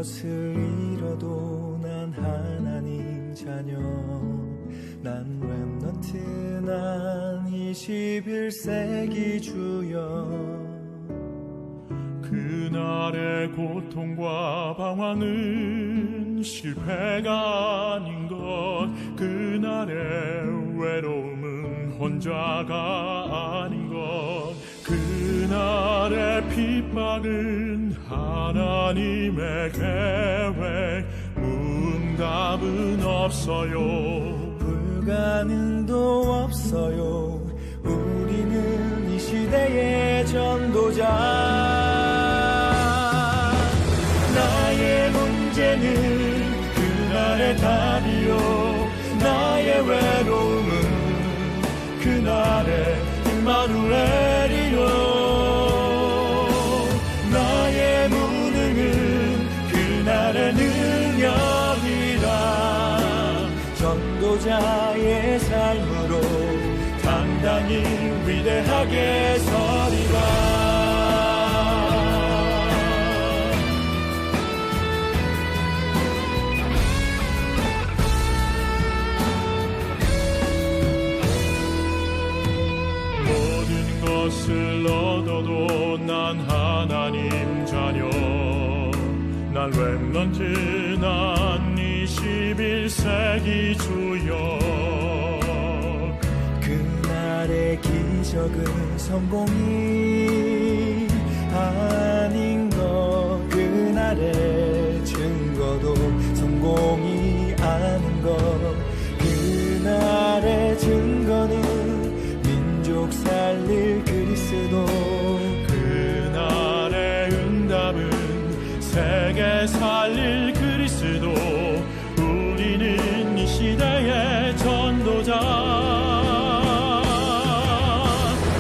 것을 잃어도 난 하나님 자녀. 난 렘넌트, 난 21세기 주여. 그날의 고통과 방황은 실패가 아닌 것, 그날의 외로움은 혼자가 아닌 것, 그날의 핍박은 하나님의 계획, 응답은 없어요. 불가능도 없어요. 우리는 이 시대의 전도자. 나의 문제는 그날의 답이요, 나의 외로움은 그날의 임마누엘이요, 나의 무능은 그날의 능력이라. 전도자의 삶으로 당당히 위대하게 서리라. 모든 것을 얻어도 난 하나님 자녀. 난 렘넌트, 난 21세기 주여. 그날의 기적은 성공이 아닌 것, 그날의 증거도 성공이 아닌 것. 그날의 증거는 민족 살릴 그리스도. 그날의 응답은 세계 살릴 그리스도. 우리는 이 시대의 전도자.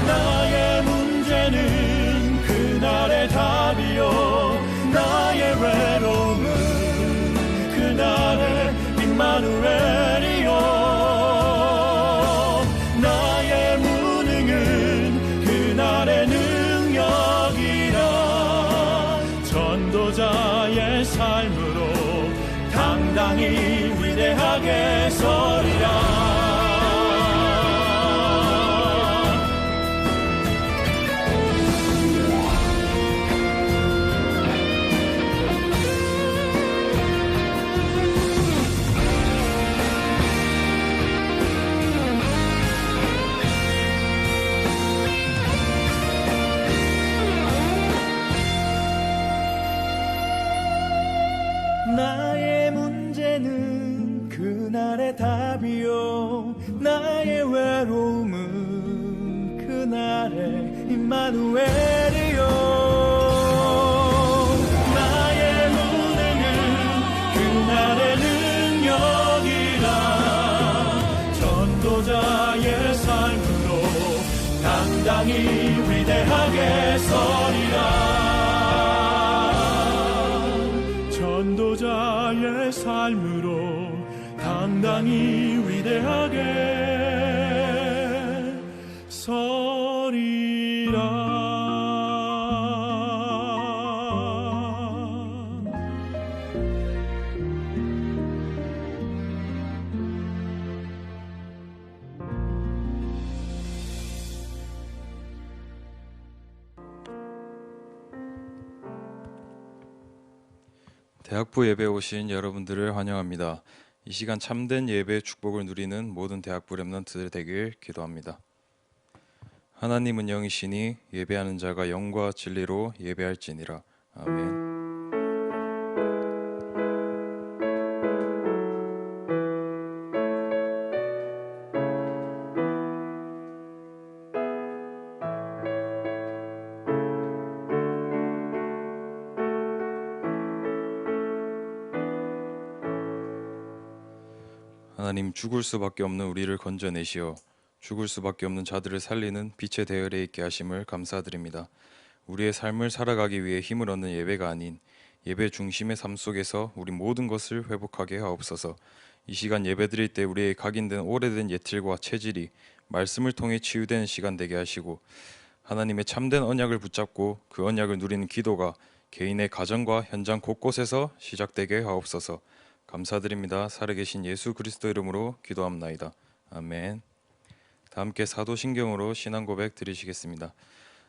나의 문제는 그날의 답이요, 나의 외로움은 그날의 임마누엘이요, 나의 무능은 그날의 능력이라. 전도자의 삶으로 당당히 위대하게 서리라. 나의 문제는 그날의 답이요, 나의 외로움은 그날의 임마누엘이요, 나의 무능은 그날의 능력이라. 전도자의 삶으로 당당히 위대하게 서리라. 전도자의 삶으로 당당히 위대하게 서리라. 대학부 예배에 오신 여러분들을 환영합니다. 이 시간 참된 예배의 축복을 누리는 모든 대학부 렘넌트들 되길 기도합니다. 하나님은 영이시니 예배하는 자가 영과 진리로 예배할지니라. 아멘. 하나님, 죽을 수밖에 없는 우리를 건져내시어 죽을 수밖에 없는 자들을 살리는 빛의 대열에 있게 하심을 감사드립니다. 우리의 삶을 살아가기 위해 힘을 얻는 예배가 아닌 예배 중심의 삶 속에서 우리 모든 것을 회복하게 하옵소서. 이 시간 예배드릴 때 우리의 각인된 오래된 예틀과 체질이 말씀을 통해 치유되는 시간 되게 하시고, 하나님의 참된 언약을 붙잡고 그 언약을 누리는 기도가 개인의 가정과 현장 곳곳에서 시작되게 하옵소서. 감사드립니다. 살아계신 예수 그리스도 이름으로 기도합나이다. 아멘. 다 함께 사도신경으로 신앙 고백 드리시겠습니다.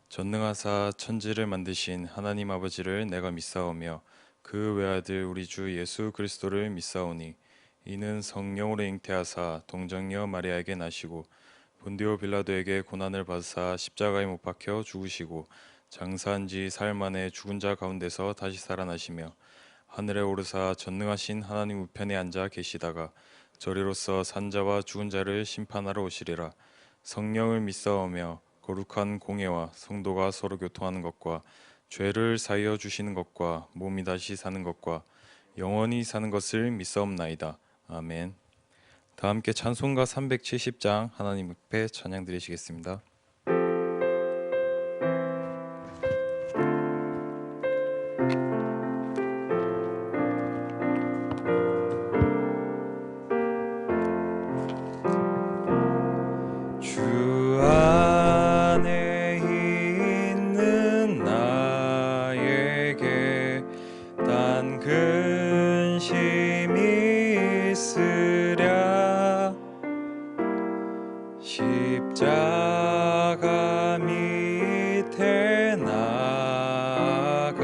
전능하사 천지를 만드신 하나님 아버지를 내가 믿사오며 그 외아들 우리 주 예수 그리스도를 믿사오니 이는 성령으로 잉태하사 동정녀 마리아에게 나시고 본디오 빌라도에게 고난을 받으사 십자가에 못 박혀 죽으시고 장사한 지 사흘 만에 죽은 자 가운데서 다시 살아나시며 하늘에 오르사 전능하신 하나님 우편에 앉아 계시다가 저리로서 산자와 죽은 자를 심판하러 오시리라. 성령을 믿사오며 거룩한 공예와 성도가 서로 교통하는 것과 죄를 사하여 주시는 것과 몸이 다시 사는 것과 영원히 사는 것을 믿사옵나이다. 아멘. 다 함께 찬송가 370장 하나님 앞에 찬양 드리시겠습니다. 주 안에 있는 나에게 단 근심이 있으랴. 십자가 밑에 나가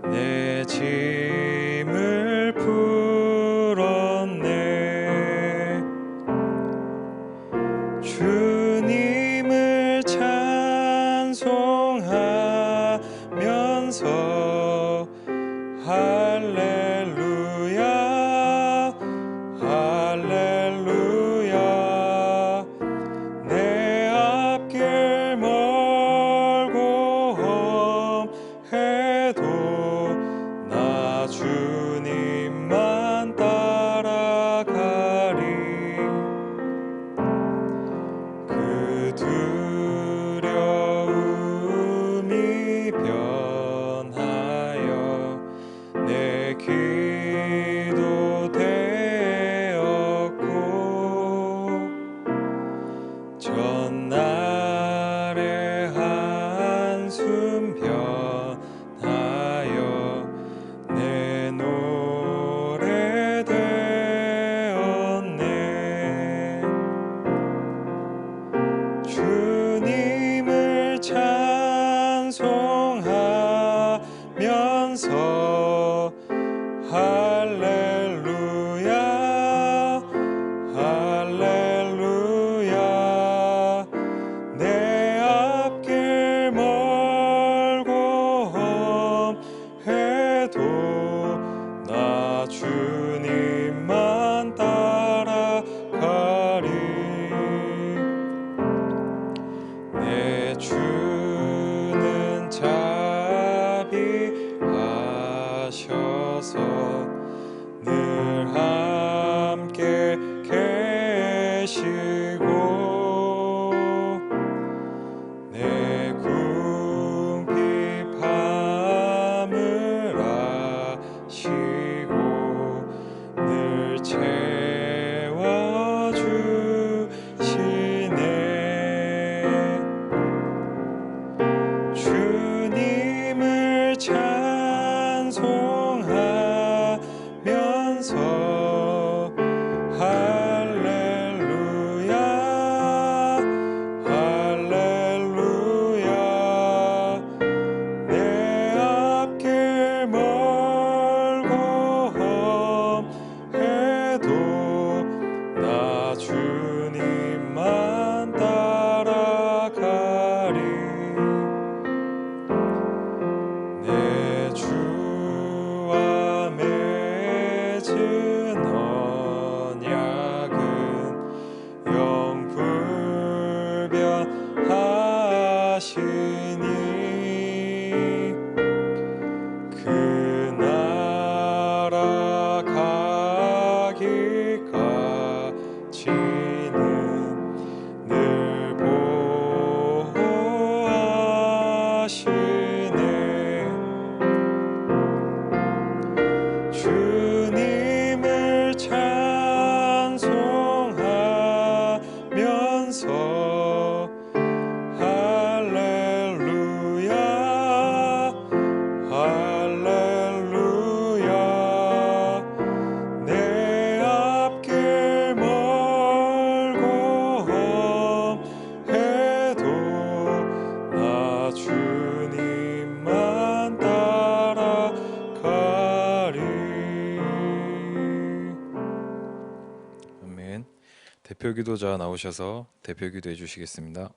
내 짐을 풀었네. 주님을 찬송하면서 할렐루야 할렐루야. 내 앞길 멀고 험해도 나 주님만 따라가리. 그 두려움이 변하여 내 기도 되었고 전날의 한숨 변하여 내 노래 되었네. 주님을 찬송하면서 할렐루야 할렐루야. 내 앞길 멀고 험해도 나 주님만 따라가리. 내 주는 자비하셔서 늘 함께 계시고 내 궁핍함을 아시고 늘 채워주시네. 주님을 찬송하면서 할렐루야 할렐루야. 내 앞길 멀고 험해도 나 주님만 따라가리. 내 주와 맺은 언약은 영불변하시니 그 나라 가기까지는 늘 보호하시네. 주님을 찬송하면서 할렐루야 대표 기도자 나오셔서 대표 기도해 주시겠습니다.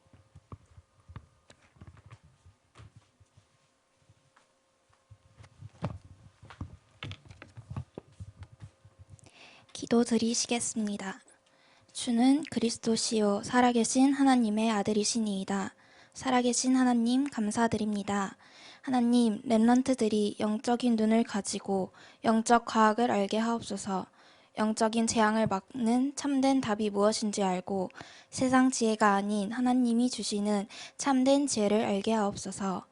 기도드리시겠습니다. 주는 그리스도시요 살아계신 하나님의 아들이시니이다. 살아계신 하나님 감사드립니다. 하나님, 렘넌트들이 영적인 눈을 가지고 영적 과학을 알게 하옵소서. 영적인 재앙을 막는 참된 답이 무엇인지 알고 세상 지혜가 아닌 하나님이 주시는 참된 지혜를 알게 하옵소서.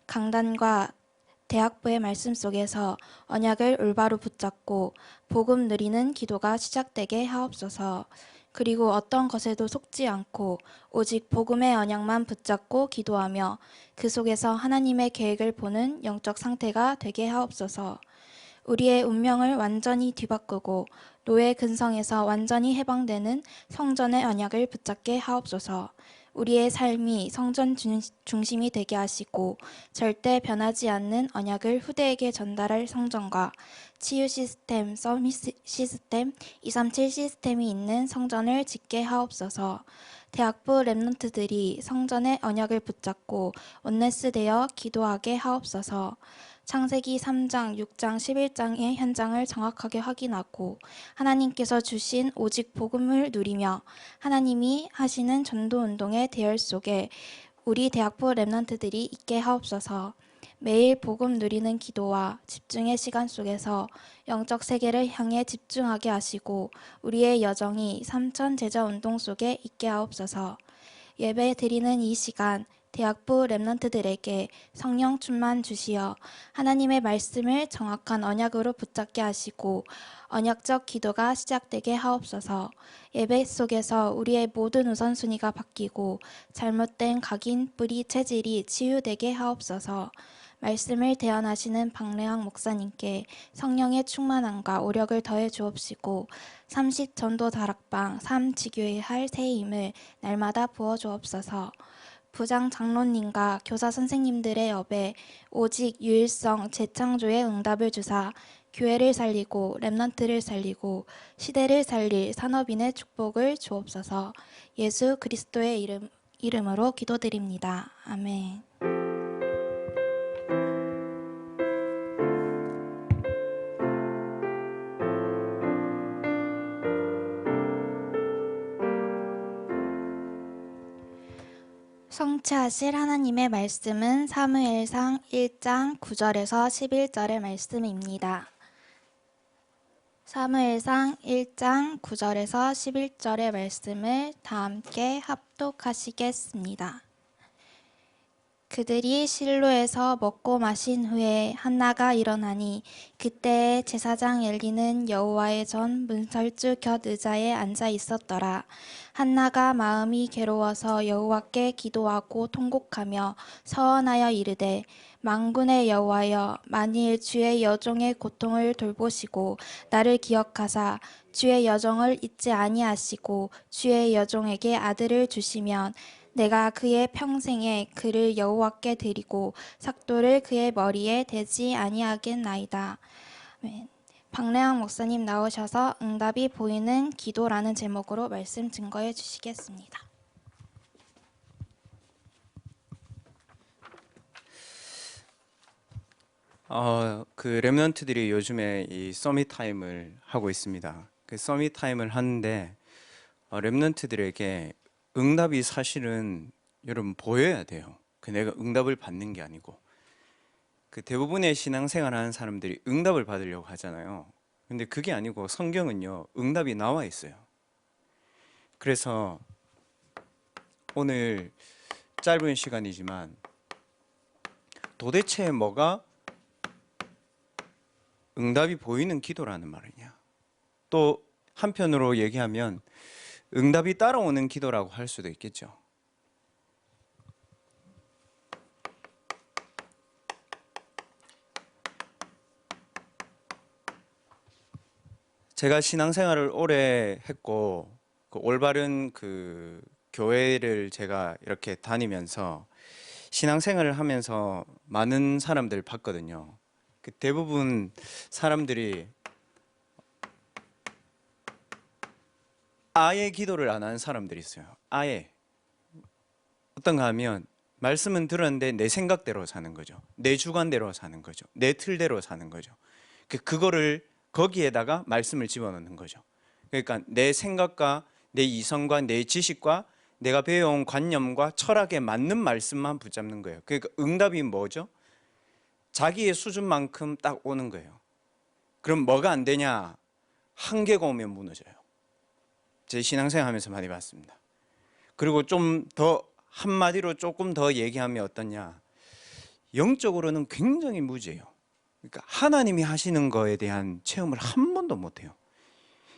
강단과 대학부의 말씀 속에서 언약을 올바로 붙잡고 복음 누리는 기도가 시작되게 하옵소서. 그리고 어떤 것에도 속지 않고 오직 복음의 언약만 붙잡고 기도하며 그 속에서 하나님의 계획을 보는 영적 상태가 되게 하옵소서. 우리의 운명을 완전히 뒤바꾸고 노예 근성에서 완전히 해방되는 성전의 언약을 붙잡게 하옵소서. 우리의 삶이 성전 중심이 되게 하시고 절대 변하지 않는 언약을 후대에게 전달할 성전과 치유 시스템, 서밋 시스템, 237 시스템이 있는 성전을 짓게 하옵소서. 대학부 렘넌트들이 성전의 언약을 붙잡고 원네스 되어 기도하게 하옵소서. 창세기 3장, 6장, 11장의 현장을 정확하게 확인하고 하나님께서 주신 오직 복음을 누리며 하나님이 하시는 전도운동의 대열 속에 우리 대학부 렘넌트들이 있게 하옵소서. 매일 복음 누리는 기도와 집중의 시간 속에서 영적 세계를 향해 집중하게 하시고 우리의 여정이 삼천 제자 운동 속에 있게 하옵소서. 예배 드리는 이 시간 대학부 렘넌트들에게 성령 충만 주시어 하나님의 말씀을 정확한 언약으로 붙잡게 하시고 언약적 기도가 시작되게 하옵소서. 예배 속에서 우리의 모든 우선순위가 바뀌고 잘못된 각인, 뿌리, 체질이 치유되게 하옵소서. 말씀을 대언하시는 박래학 목사님께 성령의 충만함과 오력을 더해 주옵시고 30 전도 다락방 3 지교의 할 새 힘을 날마다 부어 주옵소서. 부장 장로님과 교사 선생님들의 업에 오직 유일성 재창조의 응답을 주사 교회를 살리고 렘넌트를 살리고 시대를 살릴 산업인의 축복을 주옵소서. 예수 그리스도의 이름으로 기도드립니다. 아멘. 성취하실 하나님의 말씀은 사무엘상 1장 9절에서 11절의 말씀입니다. 사무엘상 1장 9절에서 11절의 말씀을 다 함께 합독하시겠습니다. 그들이 실로에서 먹고 마신 후에 한나가 일어나니 그때에 제사장 엘리는 여호와의 전 문설주 곁 의자에 앉아 있었더라. 한나가 마음이 괴로워서 여호와께 기도하고 통곡하며 서원하여 이르되 만군의 여호와여, 만일 주의 여종의 고통을 돌보시고 나를 기억하사 주의 여종을 잊지 아니하시고 주의 여종에게 아들을 주시면 내가 그의 평생에 그를 여호와께 드리고 삭도를 그의 머리에 대지 아니하겠나이다. 박래학 목사님 나오셔서 응답이 보이는 기도라는 제목으로 말씀 증거해 주시겠습니다. 그 렘넌트들이 요즘에 이 서밋 타임을 하고 있습니다. 그 서밋 타임을 하는데 렘넌트들에게 응답이 사실은 여러분 보여야 돼요. 그 내가 응답을 받는 게 아니고 그 대부분의 신앙생활 하는 사람들이 응답을 받으려고 하잖아요. 근데 그게 아니고 성경은요 응답이 나와 있어요. 그래서 오늘 짧은 시간이지만 도대체 뭐가 응답이 보이는 기도라는 말이냐, 또 한편으로 얘기하면 응답이 따라오는 기도라고 할 수도 있겠죠. 제가 신앙생활을 오래 했고 그 올바른 그 교회를 제가 이렇게 다니면서 신앙생활을 하면서 많은 사람들 봤거든요. 그 대부분 사람들이 아예 기도를 안 하는 사람들이 있어요. 아예. 어떤가 하면 말씀은 들었는데 내 생각대로 사는 거죠. 내 주관대로 사는 거죠. 내 틀대로 사는 거죠. 그거를 거기에다가 말씀을 집어넣는 거죠. 그러니까 내 생각과 내 이성과 내 지식과 내가 배워온 관념과 철학에 맞는 말씀만 붙잡는 거예요. 그러니까 응답이 뭐죠? 자기의 수준만큼 딱 오는 거예요. 그럼 뭐가 안 되냐? 한계가 오면 무너져요. 제 신앙생활 하면서 많이 봤습니다. 그리고 좀 더 한마디로 조금 더 얘기하면 어떠냐? 영적으로는 굉장히 무지해요. 그러니까 하나님이 하시는 거에 대한 체험을 한 번도 못 해요.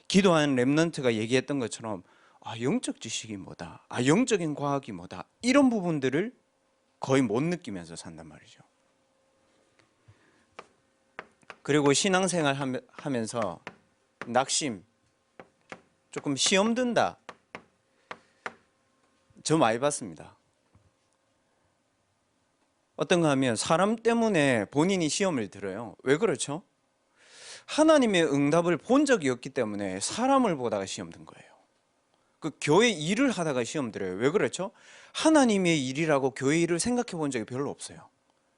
기도하는 렘넌트가 얘기했던 것처럼 영적 지식이 뭐다, 영적인 과학이 뭐다, 이런 부분들을 거의 못 느끼면서 산단 말이죠. 그리고 신앙생활 하면서 낙심, 조금 시험 든다, 저 많이 봤습니다. 어떤가 하면 사람 때문에 본인이 시험을 들어요. 왜 그렇죠? 하나님의 응답을 본 적이 없기 때문에 사람을 보다가 시험 든 거예요. 그 교회 일을 하다가 시험 들어요. 왜 그렇죠? 하나님의 일이라고 교회 일을 생각해 본 적이 별로 없어요.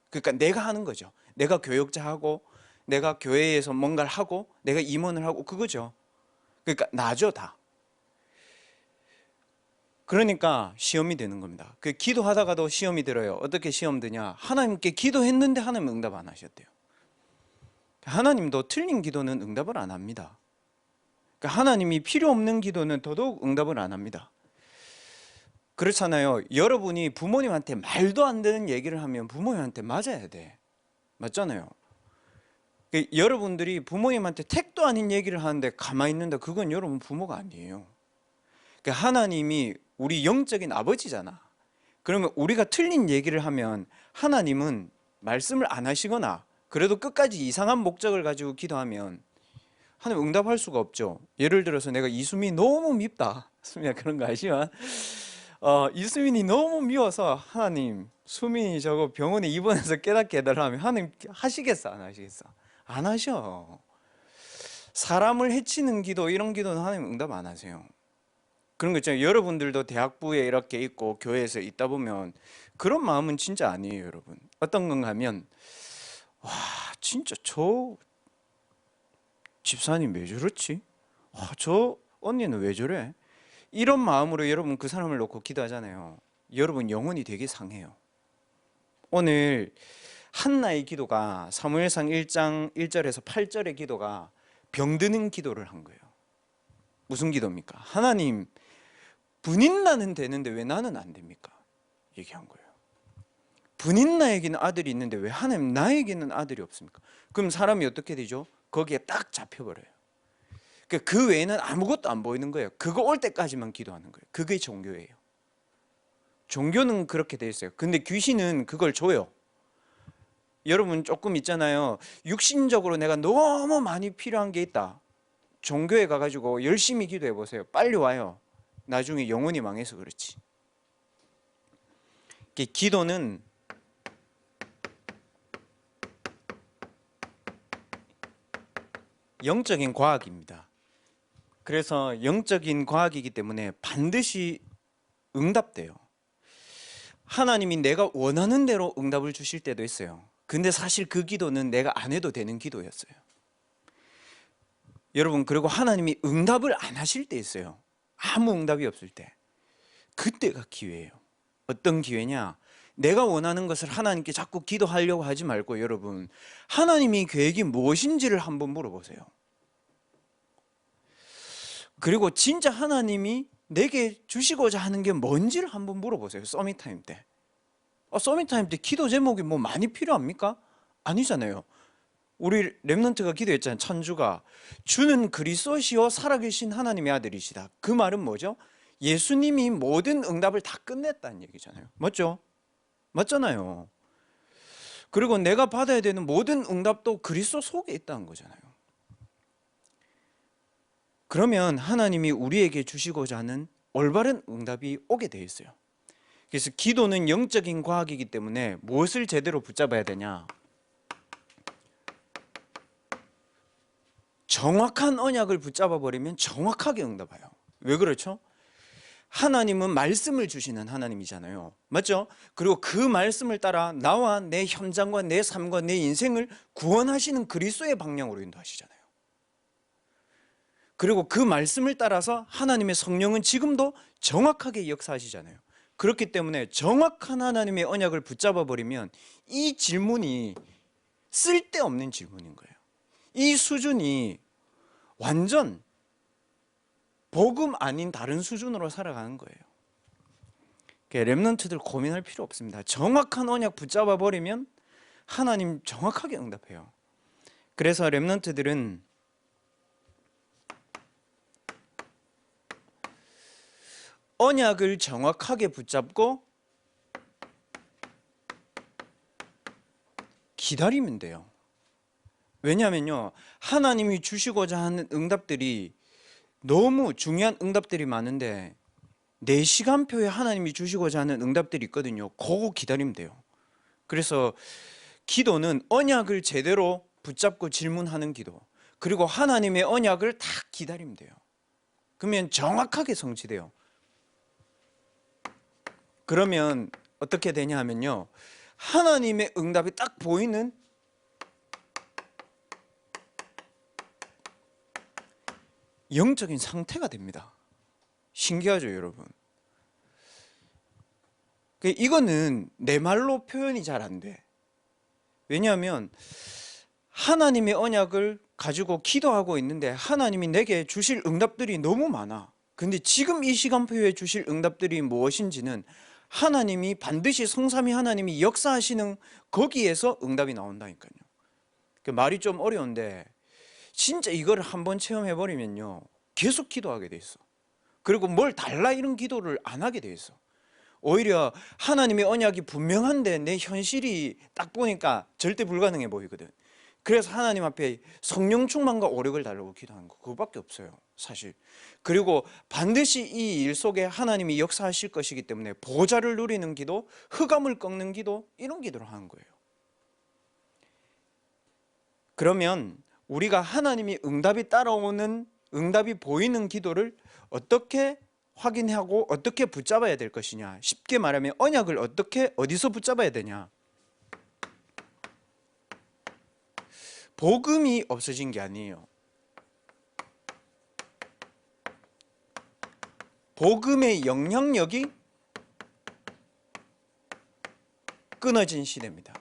그러니까 내가 하는 거죠. 내가 교역자하고 내가 교회에서 뭔가를 하고 내가 임원을 하고 그거죠. 그러니까 나죠, 다. 그러니까 시험이 되는 겁니다. 그 기도하다가도 시험이 들어요. 어떻게 시험 드냐? 하나님께 기도했는데 하나님 응답 안 하셨대요. 하나님도 틀린 기도는 응답을 안 합니다. 그러니까 하나님이 필요 없는 기도는 더더욱 응답을 안 합니다. 그렇잖아요. 여러분이 부모님한테 말도 안 되는 얘기를 하면 부모님한테 맞아야 돼. 맞잖아요. 여러분들이 부모님한테 택도 아닌 얘기를 하는데 가만히 있는다, 그건 여러분 부모가 아니에요. 그러니까 하나님이 우리 영적인 아버지잖아. 그러면 우리가 틀린 얘기를 하면 하나님은 말씀을 안 하시거나 그래도 끝까지 이상한 목적을 가지고 기도하면 하나님 응답할 수가 없죠. 예를 들어서 내가 이수민이 너무 밉다. 수민아 그런 거 아시면 이수민이 너무 미워서 하나님 수민이 저거 병원에 입원해서 깨닫게 해달라 하면 하나님 하시겠어, 안 하시겠어? 안 하셔. 사람을 해치는 기도, 이런 기도는 하나님 응답 안 하세요. 그런 거 있잖아요. 여러분들도 대학부에 이렇게 있고 교회에서 있다 보면 그런 마음은 진짜 아니에요, 여러분. 어떤 건가 하면 와 진짜 저 집사님 왜 저렇지? 저 언니는 왜 저래? 이런 마음으로 여러분 그 사람을 놓고 기도하잖아요. 여러분 영혼이 되게 상해요. 오늘 한나의 기도가 사무엘상 1장 1절에서 8절의 기도가 병드는 기도를 한 거예요. 무슨 기도입니까? 하나님 분인나는 되는데 왜 나는 안 됩니까? 얘기한 거예요. 분인나에게는 아들이 있는데 왜 하나님 나에게는 아들이 없습니까? 그럼 사람이 어떻게 되죠? 거기에 딱 잡혀버려요. 그 외에는 아무것도 안 보이는 거예요. 그거 올 때까지만 기도하는 거예요. 그게 종교예요. 종교는 그렇게 돼 있어요. 근데 귀신은 그걸 줘요. 여러분 조금 있잖아요. 육신적으로 내가 너무 많이 필요한 게 있다. 종교에 가가지고 열심히 기도해 보세요. 빨리 와요. 나중에 영혼이 망해서 그렇지. 기도는 영적인 과학입니다. 그래서 영적인 과학이기 때문에 반드시 응답돼요. 하나님이 내가 원하는 대로 응답을 주실 때도 있어요. 근데 사실 그 기도는 내가 안 해도 되는 기도였어요. 여러분, 그리고 하나님이 응답을 안 하실 때 있어요. 아무 응답이 없을 때. 그때가 기회예요. 어떤 기회냐? 내가 원하는 것을 하나님께 자꾸 기도하려고 하지 말고 여러분, 하나님이 계획이 무엇인지를 한번 물어보세요. 그리고 진짜 하나님이 내게 주시고자 하는 게 뭔지를 한번 물어보세요. 서밋타임 때. 서밋타임 때 기도 제목이 뭐 많이 필요합니까? 아니잖아요. 우리 렘넌트가 기도했잖아요. 천주가 주는 그리스도시요 살아계신 하나님의 아들이시다. 그 말은 뭐죠? 예수님이 모든 응답을 다 끝냈다는 얘기잖아요. 맞죠? 맞잖아요. 그리고 내가 받아야 되는 모든 응답도 그리스도 속에 있다는 거잖아요. 그러면 하나님이 우리에게 주시고자 하는 올바른 응답이 오게 돼 있어요. 그래서 기도는 영적인 과학이기 때문에 무엇을 제대로 붙잡아야 되냐? 정확한 언약을 붙잡아 버리면 정확하게 응답해요. 왜 그렇죠? 하나님은 말씀을 주시는 하나님이잖아요. 맞죠? 그리고 그 말씀을 따라 나와 내 현장과 내 삶과 내 인생을 구원하시는 그리스도의 방향으로 인도하시잖아요. 그리고 그 말씀을 따라서 하나님의 성령은 지금도 정확하게 역사하시잖아요. 그렇기 때문에 정확한 하나님의 언약을 붙잡아 버리면 이 질문이 쓸데없는 질문인 거예요. 이 수준이 완전 복음 아닌 다른 수준으로 살아가는 거예요. 렘넌트들 고민할 필요 없습니다. 정확한 언약 붙잡아 버리면 하나님 정확하게 응답해요. 그래서 렘넌트들은 언약을 정확하게 붙잡고 기다리면 돼요. 왜냐하면요, 하나님이 주시고자 하는 응답들이 너무 중요한 응답들이 많은데 내 시간표에 하나님이 주시고자 하는 응답들이 있거든요. 그거 기다리면 돼요. 그래서 기도는 언약을 제대로 붙잡고 질문하는 기도, 그리고 하나님의 언약을 다 기다리면 돼요. 그러면 정확하게 성취돼요. 그러면 어떻게 되냐 하면요, 하나님의 응답이 딱 보이는 영적인 상태가 됩니다. 신기하죠, 여러분? 이거는 내 말로 표현이 잘 안 돼. 왜냐하면 하나님의 언약을 가지고 기도하고 있는데 하나님이 내게 주실 응답들이 너무 많아. 근데 지금 이 시간표에 주실 응답들이 무엇인지는 하나님이 반드시 성삼위 하나님이 역사하시는 거기에서 응답이 나온다니까요. 말이 좀 어려운데 진짜 이거를 한번 체험해버리면요, 계속 기도하게 돼 있어. 그리고 뭘 달라 이런 기도를 안 하게 돼 있어. 오히려 하나님의 언약이 분명한데 내 현실이 딱 보니까 절대 불가능해 보이거든. 그래서 하나님 앞에 성령 충만과 오력을 달라고 기도하는 거, 그거밖에 없어요, 사실. 그리고 반드시 이 일 속에 하나님이 역사하실 것이기 때문에 보좌를 누리는 기도, 흑암을 꺾는 기도, 이런 기도를 하는 거예요. 그러면 우리가 하나님이 응답이 따라오는, 응답이 보이는 기도를 어떻게 확인하고 어떻게 붙잡아야 될 것이냐, 쉽게 말하면 언약을 어디서 붙잡아야 되냐. 복음이 없어진 게 아니에요. 복음의 영향력이 끊어진 시대입니다.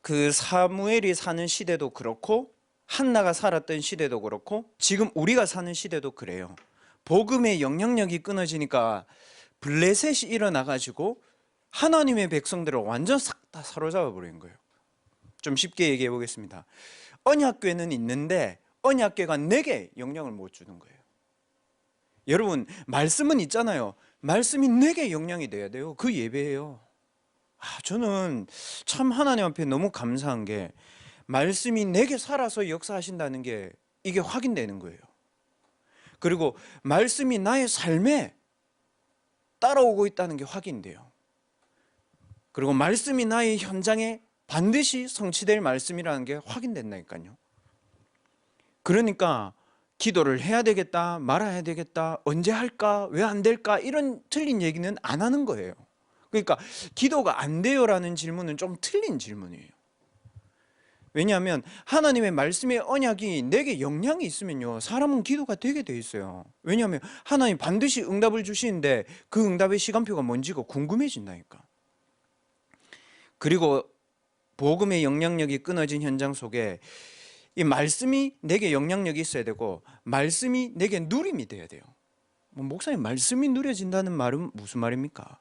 그 사무엘이 사는 시대도 그렇고 한나가 살았던 시대도 그렇고 지금 우리가 사는 시대도 그래요. 복음의 영향력이 끊어지니까 블레셋이 일어나가지고 하나님의 백성들을 완전 싹 다 사로잡아 버린 거예요. 좀 쉽게 얘기해 보겠습니다. 언약궤는 있는데 언약궤가 내게 영향을 못 주는 거예요. 여러분, 말씀은 있잖아요. 말씀이 내게 영향이 돼야 돼요. 그 예배예요. 저는 참 하나님 앞에 너무 감사한 게 말씀이 내게 살아서 역사하신다는 게 이게 확인되는 거예요. 그리고 말씀이 나의 삶에 따라오고 있다는 게 확인돼요. 그리고 말씀이 나의 현장에 반드시 성취될 말씀이라는 게 확인된다니까요. 그러니까 기도를 해야 되겠다, 말아야 되겠다, 언제 할까, 왜 안 될까, 이런 틀린 얘기는 안 하는 거예요. 그러니까 기도가 안 돼요라는 질문은 좀 틀린 질문이에요. 왜냐하면 하나님의 말씀의 언약이 내게 영향이 있으면요, 사람은 기도가 되게 돼 있어요. 왜냐하면 하나님 반드시 응답을 주시는데 그 응답의 시간표가 뭔지가 궁금해진다니까. 그리고 복음의 영향력이 끊어진 현장 속에 이 말씀이 내게 영향력이 있어야 되고 말씀이 내게 누림이 돼야 돼요. 목사님, 말씀이 누려진다는 말은 무슨 말입니까?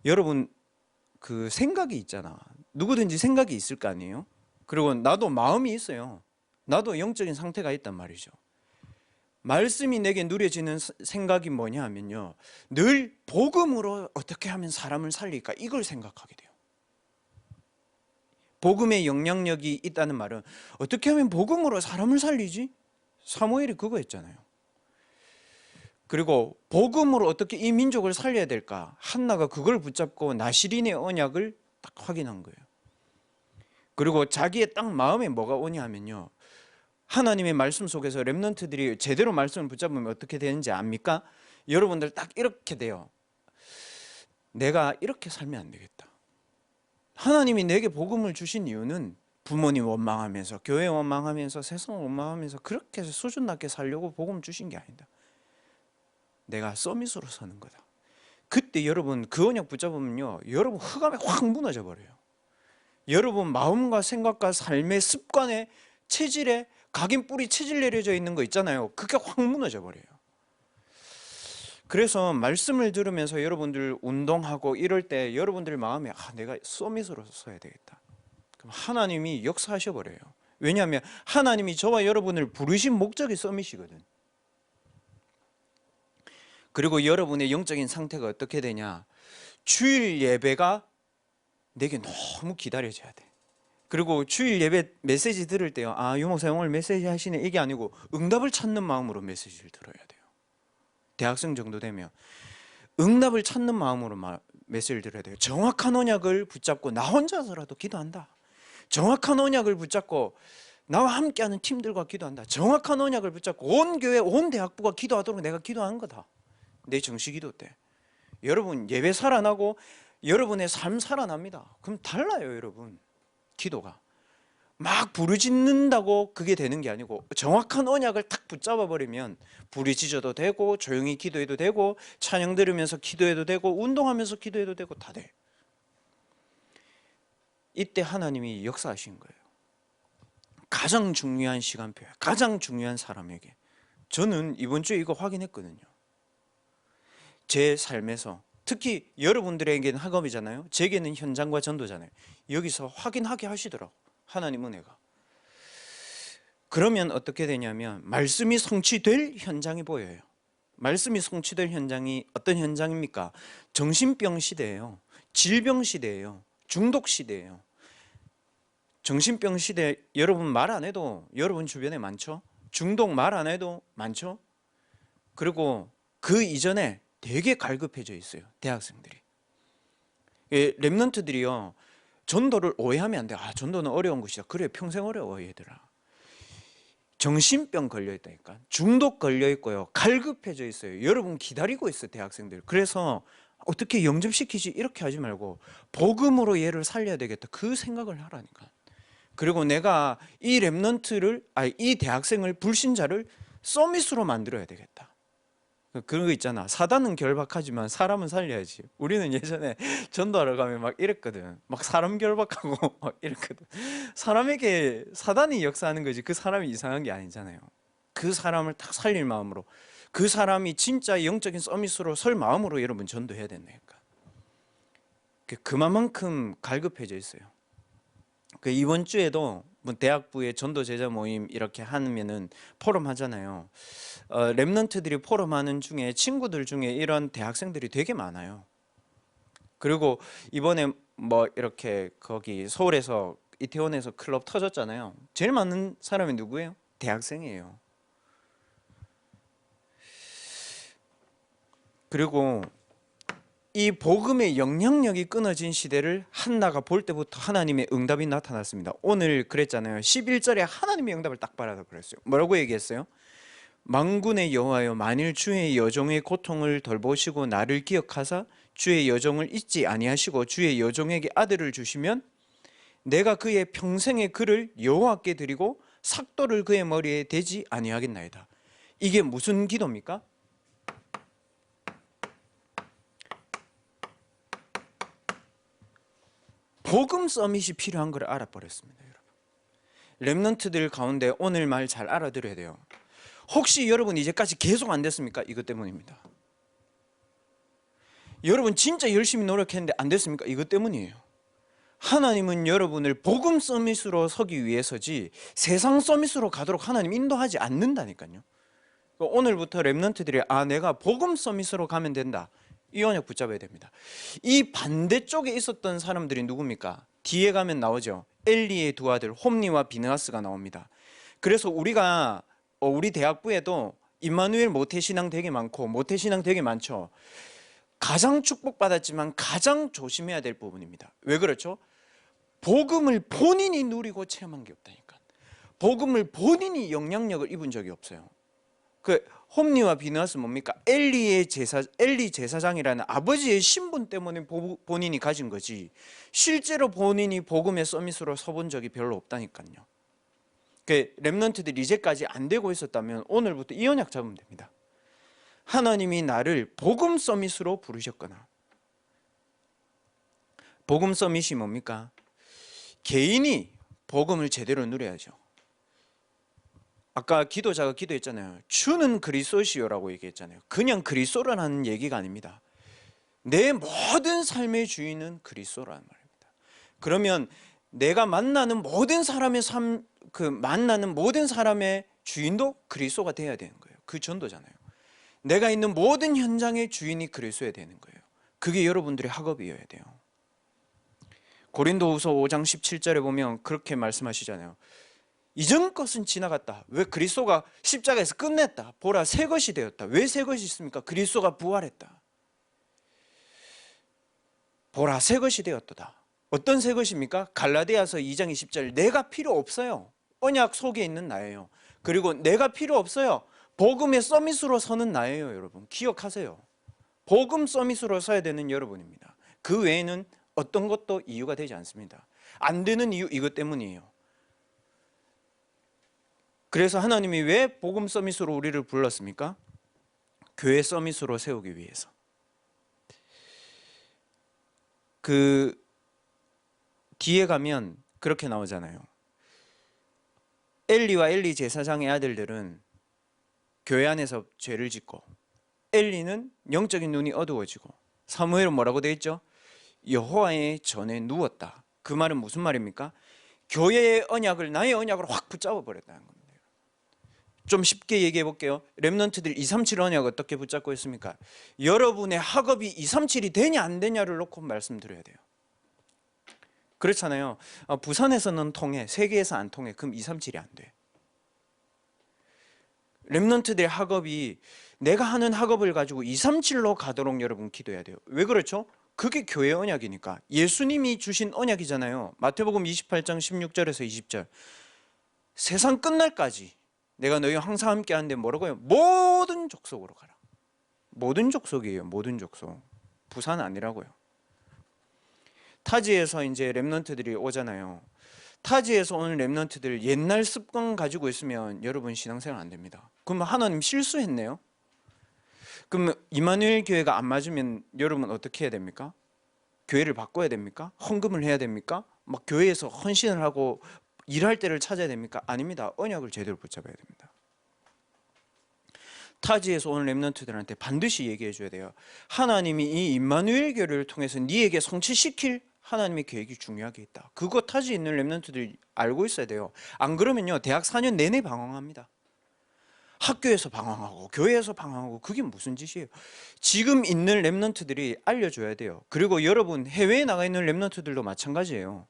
여러분, 그 생각이 있잖아. 누구든지 생각이 있을 거 아니에요? 그리고 나도 마음이 있어요. 나도 영적인 상태가 있단 말이죠. 말씀이 내게 누려지는 생각이 뭐냐 하면요, 늘 복음으로 어떻게 하면 사람을 살릴까, 이걸 생각하게 돼요. 복음의 영향력이 있다는 말은 어떻게 하면 복음으로 사람을 살리지? 사무엘이 그거 했잖아요. 그리고 복음으로 어떻게 이 민족을 살려야 될까? 한나가 그걸 붙잡고 나시린의 언약을 딱 확인한 거예요. 그리고 자기의 딱 마음에 뭐가 오냐 하면요, 하나님의 말씀 속에서 렘넌트들이 제대로 말씀을 붙잡으면 어떻게 되는지 압니까? 여러분들 딱 이렇게 돼요. 내가 이렇게 살면 안 되겠다. 하나님이 내게 복음을 주신 이유는 부모님 원망하면서, 교회 원망하면서, 세상 원망하면서 그렇게 수준 낮게 살려고 복음 주신 게 아니다. 내가 서밋으로 서는 거다. 그때 여러분 그 언약 붙잡으면요, 여러분 흑암에 확 무너져 버려요. 여러분 마음과 생각과 삶의 습관에, 체질에, 각인 뿌리 체질 내려져 있는 거 있잖아요. 그게 확 무너져 버려요. 그래서 말씀을 들으면서 여러분들 운동하고 이럴 때 여러분들 마음에 내가 서밋으로 서야 되겠다. 그럼 하나님이 역사하셔 버려요. 왜냐하면 하나님이 저와 여러분을 부르신 목적이 서밋이거든. 그리고 여러분의 영적인 상태가 어떻게 되냐, 주일 예배가 내게 너무 기다려져야 돼. 그리고 주일 예배 메시지 들을 때요, 유목사 오늘 메시지 하시네, 이게 아니고 응답을 찾는 마음으로 메시지를 들어야 돼요. 대학생 정도 되면 응답을 찾는 마음으로 메시지를 들어야 돼요. 정확한 언약을 붙잡고 나 혼자서라도 기도한다. 정확한 언약을 붙잡고 나와 함께하는 팀들과 기도한다. 정확한 언약을 붙잡고 온 교회, 온 대학부가 기도하도록 내가 기도하는 거다. 내 정시 기도 때 여러분 예배 살아나고 여러분의 삶 살아납니다. 그럼 달라요. 여러분 기도가 막 부르짖는다고 그게 되는 게 아니고 정확한 언약을 탁 붙잡아 버리면 부르짖어도 되고 조용히 기도해도 되고 찬양 들으면서 기도해도 되고 운동하면서 기도해도 되고 다 돼. 이때 하나님이 역사하신 거예요. 가장 중요한 시간표야. 가장 중요한 사람에게. 저는 이번 주에 이거 확인했거든요. 제 삶에서 특히 여러분들에게는 학업이잖아요. 제게는 현장과 전도잖아요. 여기서 확인하게 하시더라고, 하나님 은혜가. 그러면 어떻게 되냐면 말씀이 성취될 현장이 보여요. 말씀이 성취될 현장이 어떤 현장입니까? 정신병 시대예요. 질병 시대예요. 중독 시대예요. 정신병 시대 여러분 말 안 해도 여러분 주변에 많죠. 중독 말 안 해도 많죠. 그리고 그 이전에 되게 갈급해져 있어요. 대학생들이. 렘넌트들이요, 전도를 오해하면 안 돼. 전도는 어려운 것이다. 그래, 평생 어려워 얘들아. 정신병 걸려있다니까. 중독 걸려있고요, 갈급해져 있어요. 여러분 기다리고 있어요, 대학생들. 그래서 어떻게 영접시키지 이렇게 하지 말고 복음으로 얘를 살려야 되겠다, 그 생각을 하라니까. 그리고 내가 이 렘넌트를, 이 대학생을, 불신자를 서밋으로 만들어야 되겠다. 그런 거 있잖아. 사단은 결박하지만 사람은 살려야지. 우리는 예전에 전도하러 가면 막 이랬거든. 막 사람 결박하고 막 이랬거든. 사람에게 사단이 역사하는 거지 그 사람이 이상한 게 아니잖아요. 그 사람을 딱 살릴 마음으로, 그 사람이 진짜 영적인 서밋으로 설 마음으로 여러분 전도해야 된다니까. 그만큼 갈급해져 있어요. 이번 주에도 뭐 대학부의 전도 제자 모임 이렇게 하면은 포럼 하잖아요. 렘넌트들이 포럼 하는 중에 친구들 중에 이런 대학생들이 되게 많아요. 그리고 이번에 뭐 이렇게 거기 서울에서 이태원에서 클럽 터졌잖아요. 제일 많은 사람이 누구예요? 대학생이에요. 그리고 이 복음의 영향력이 끊어진 시대를 한나가 볼 때부터 하나님의 응답이 나타났습니다. 오늘 그랬잖아요. 11절에 하나님의 응답을 딱 받아서 그랬어요. 뭐라고 얘기했어요? 만군의 여호와여, 만일 주의 여종의 고통을 돌보시고 나를 기억하사 주의 여종을 잊지 아니하시고 주의 여종에게 아들을 주시면 내가 그의 평생의 그를 여호와께 드리고 삭도를 그의 머리에 대지 아니하겠나이다. 이게 무슨 기도입니까? 복음 서밋이 필요한 걸 알아버렸습니다. 여러분, 렘넌트들 가운데 오늘 말 잘 알아들어야 돼요. 혹시 여러분 이제까지 계속 안 됐습니까? 이것 때문입니다. 여러분 진짜 열심히 노력했는데 안 됐습니까? 이것 때문이에요. 하나님은 여러분을 복음 서밋으로 서기 위해서지 세상 서밋으로 가도록 하나님 인도하지 않는다니까요. 오늘부터 렘넌트들이 내가 복음 서밋으로 가면 된다, 이 언약 붙잡아야 됩니다. 이 반대쪽에 있었던 사람들이 누굽니까? 뒤에 가면 나오죠. 엘리의 두 아들 홈니와 비느하스가 나옵니다. 그래서 우리가 우리 대학부에도 임마누엘 모태신앙 되게 많고 모태신앙 되게 많죠. 가장 축복받았지만 가장 조심해야 될 부분입니다. 왜 그렇죠? 복음을 본인이 누리고 체험한 게 없다니까. 복음을 본인이 영향력을 입은 적이 없어요. 그 홈리와 비느하스 뭡니까? 엘리 제사장이라는 아버지의 신분 때문에 본인이 가진 거지, 실제로 본인이 복음의 서밋으로 서본 적이 별로 없다니까요. 그 렘넌트들이 이제까지 안 되고 있었다면 오늘부터 이 언약 잡으면 됩니다. 하나님이 나를 복음 서밋으로 부르셨거나, 복음 서밋이 뭡니까? 개인이 복음을 제대로 누려야죠. 아까 기도자가 기도했잖아요. 주는 그리스도시요라고 얘기했잖아요. 그냥 그리스도라는 얘기가 아닙니다. 내 모든 삶의 주인은 그리스도라는 말입니다. 그러면 내가 만나는 모든 사람의 만나는 모든 사람의 주인도 그리스도가 돼야 되는 거예요. 그 전도잖아요. 내가 있는 모든 현장의 주인이 그리스도여야 되는 거예요. 그게 여러분들의 학업이어야 돼요. 고린도후서 5장 17절에 보면 그렇게 말씀하시잖아요. 이전 것은 지나갔다. 왜? 그리스도가 십자가에서 끝냈다. 보라, 새 것이 되었다. 왜 새 것이 있습니까? 그리스도가 부활했다. 보라, 새 것이 되었다. 어떤 새 것입니까? 갈라디아서 2장 20절, 내가 필요 없어요. 언약 속에 있는 나예요. 그리고 내가 필요 없어요. 복음의 서밋으로 서는 나예요. 여러분 기억하세요. 복음 서밋으로 서야 되는 여러분입니다. 그 외에는 어떤 것도 이유가 되지 않습니다. 안 되는 이유 이것 때문이에요. 그래서 하나님이 왜 복음 서밋으로 우리를 불렀습니까? 교회 서밋으로 세우기 위해서. 그 뒤에 가면 그렇게 나오잖아요. 엘리와 엘리 제사장의 아들들은 교회 안에서 죄를 짓고, 엘리는 영적인 눈이 어두워지고, 사무엘은 뭐라고 되어 있죠? 여호와의 전에 누웠다. 그 말은 무슨 말입니까? 교회의 언약을 나의 언약으로 확 붙잡아 버렸다는 겁니다. 좀 쉽게 얘기해 볼게요. 렘넌트들 237 언약 어떻게 붙잡고 있습니까? 여러분의 학업이 237이 되냐 안 되냐를 놓고 말씀드려야 돼요. 그렇잖아요. 부산에서는 통해, 세계에서 안 통해. 그럼 237이 안 돼. 렘넌트들의 학업이 내가 하는 학업을 가지고 237로 가도록 여러분 기도해야 돼요. 왜 그렇죠? 그게 교회 언약이니까. 예수님이 주신 언약이잖아요. 마태복음 28장 16절에서 20절. 세상 끝날까지 내가 너희와 항상 함께 하는데 뭐라고요? 모든 족속으로 가라. 모든 족속이에요. 모든 족속. 부산 아니라고요. 타지에서 이제 렘넌트들이 오잖아요. 타지에서 오는 렘넌트들 옛날 습관 가지고 있으면 여러분 신앙생활 안 됩니다. 그럼 하나님 실수했네요. 그럼 이마누엘 교회가 안 맞으면 여러분 어떻게 해야 됩니까? 교회를 바꿔야 됩니까? 헌금을 해야 됩니까? 막 교회에서 헌신을 하고 일할 때를 찾아야 됩니까? 아닙니다. 언약을 제대로 붙잡아야 됩니다. 타지에서 오는 렘넌트들한테 반드시 얘기해 줘야 돼요. 하나님이 이 임마누엘 교회를 통해서 네에게 성취시킬 하나님의 계획이 중요하게 있다. 그거 타지에 있는 렘넌트들이 알고 있어야 돼요. 안 그러면요 대학 4년 내내 방황합니다. 학교에서 방황하고 교회에서 방황하고 그게 무슨 짓이에요? 지금 있는 렘넌트들이 알려줘야 돼요. 그리고 여러분 해외에 나가 있는 렘넌트들도 마찬가지예요.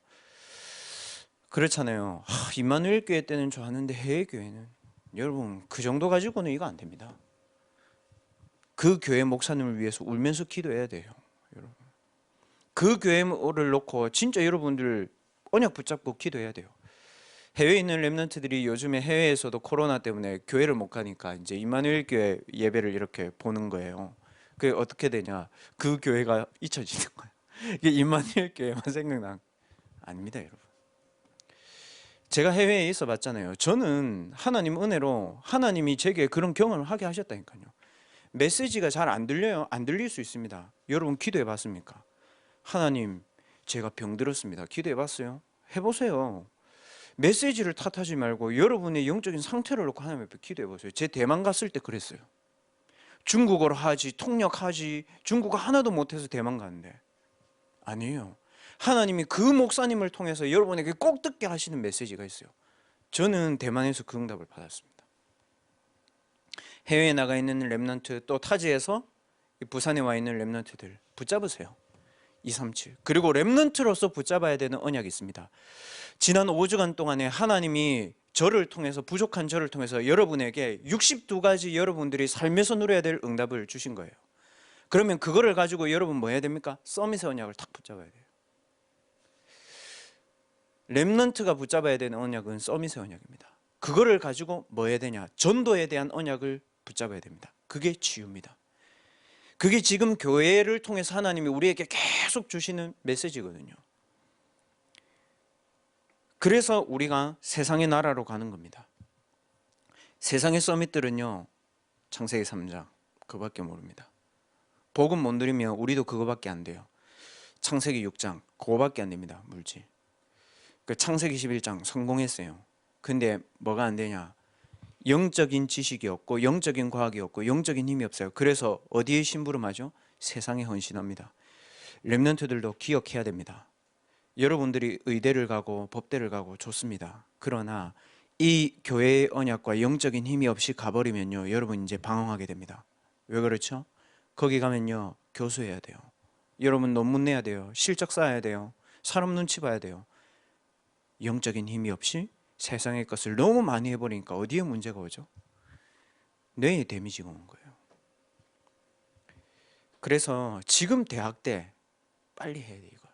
그렇잖아요. 임마누엘 교회 때는 좋았는데 해외 교회는 여러분 그 정도 가지고는 이거 안 됩니다. 그 교회 목사님을 위해서 울면서 기도해야 돼요. 여러분 그 교회를 놓고 진짜 여러분들 언약 붙잡고 기도해야 돼요. 해외에 있는 렘넌트들이 요즘에 해외에서도 코로나 때문에 교회를 못 가니까 이제 임마누엘 교회 예배를 이렇게 보는 거예요. 그게 어떻게 되냐? 그 교회가 잊혀지는 거예요. 이게 임마누엘 교회만 생각나. 아닙니다, 여러분. 제가 해외에 있어 봤잖아요. 저는 하나님 은혜로 하나님이 제게 그런 경험을 하게 하셨다니까요. 메시지가 잘 안 들려요. 안 들릴 수 있습니다. 여러분 기도해 봤습니까? 하나님 제가 병들었습니다. 기도해 봤어요? 해보세요. 메시지를 탓하지 말고 여러분의 영적인 상태를 놓고 하나님 앞에 기도해 보세요. 제 대만 갔을 때 그랬어요. 중국어로 하지 통역하지 중국어 하나도 못해서 대만 갔는데 아니에요. 하나님이 그 목사님을 통해서 여러분에게 꼭 듣게 하시는 메시지가 있어요. 저는 대만에서 그 응답을 받았습니다. 해외에 나가 있는 렘넌트 또 타지에서 부산에 와 있는 렘넌트들 붙잡으세요. 237 그리고 렘넌트로서 붙잡아야 되는 언약이 있습니다. 지난 5주간 동안에 하나님이 저를 통해서 부족한 저를 통해서 여러분에게 62가지 여러분들이 삶에서 누려야 될 응답을 주신 거예요. 그러면 그거를 가지고 여러분 뭐 해야 됩니까? 서밋의 언약을 탁 붙잡아야 돼요. 렘넌트가 붙잡아야 되는 언약은 서밋의 언약입니다. 그거를 가지고 뭐 해야 되냐? 전도에 대한 언약을 붙잡아야 됩니다. 그게 치유입니다. 그게 지금 교회를 통해서 하나님이 우리에게 계속 주시는 메시지거든요. 그래서 우리가 세상의 나라로 가는 겁니다. 세상의 서밋들은요, 창세기 3장 그거밖에 모릅니다. 복음 못 누리면 우리도 그거밖에 안 돼요. 창세기 6장 그거밖에 안 됩니다. 물질. 그 창세기 11장 성공했어요. 근데 뭐가 안 되냐? 영적인 지식이 없고 영적인 과학이 없고 영적인 힘이 없어요. 그래서 어디에 심부름하죠? 세상에 헌신합니다. 렘넌트들도 기억해야 됩니다. 여러분들이 의대를 가고 법대를 가고 좋습니다. 그러나 이 교회의 언약과 영적인 힘이 없이 가버리면요, 여러분 이제 방황하게 됩니다. 왜 그렇죠? 거기 가면요, 교수해야 돼요. 여러분 논문 내야 돼요. 실적 쌓아야 돼요. 사람 눈치 봐야 돼요. 영적인 힘이 없이 세상의 것을 너무 많이 해버리니까 어디에 문제가 오죠? 뇌에 데미지가 오는 거예요. 그래서 지금 대학 때 빨리 해야 돼. 이걸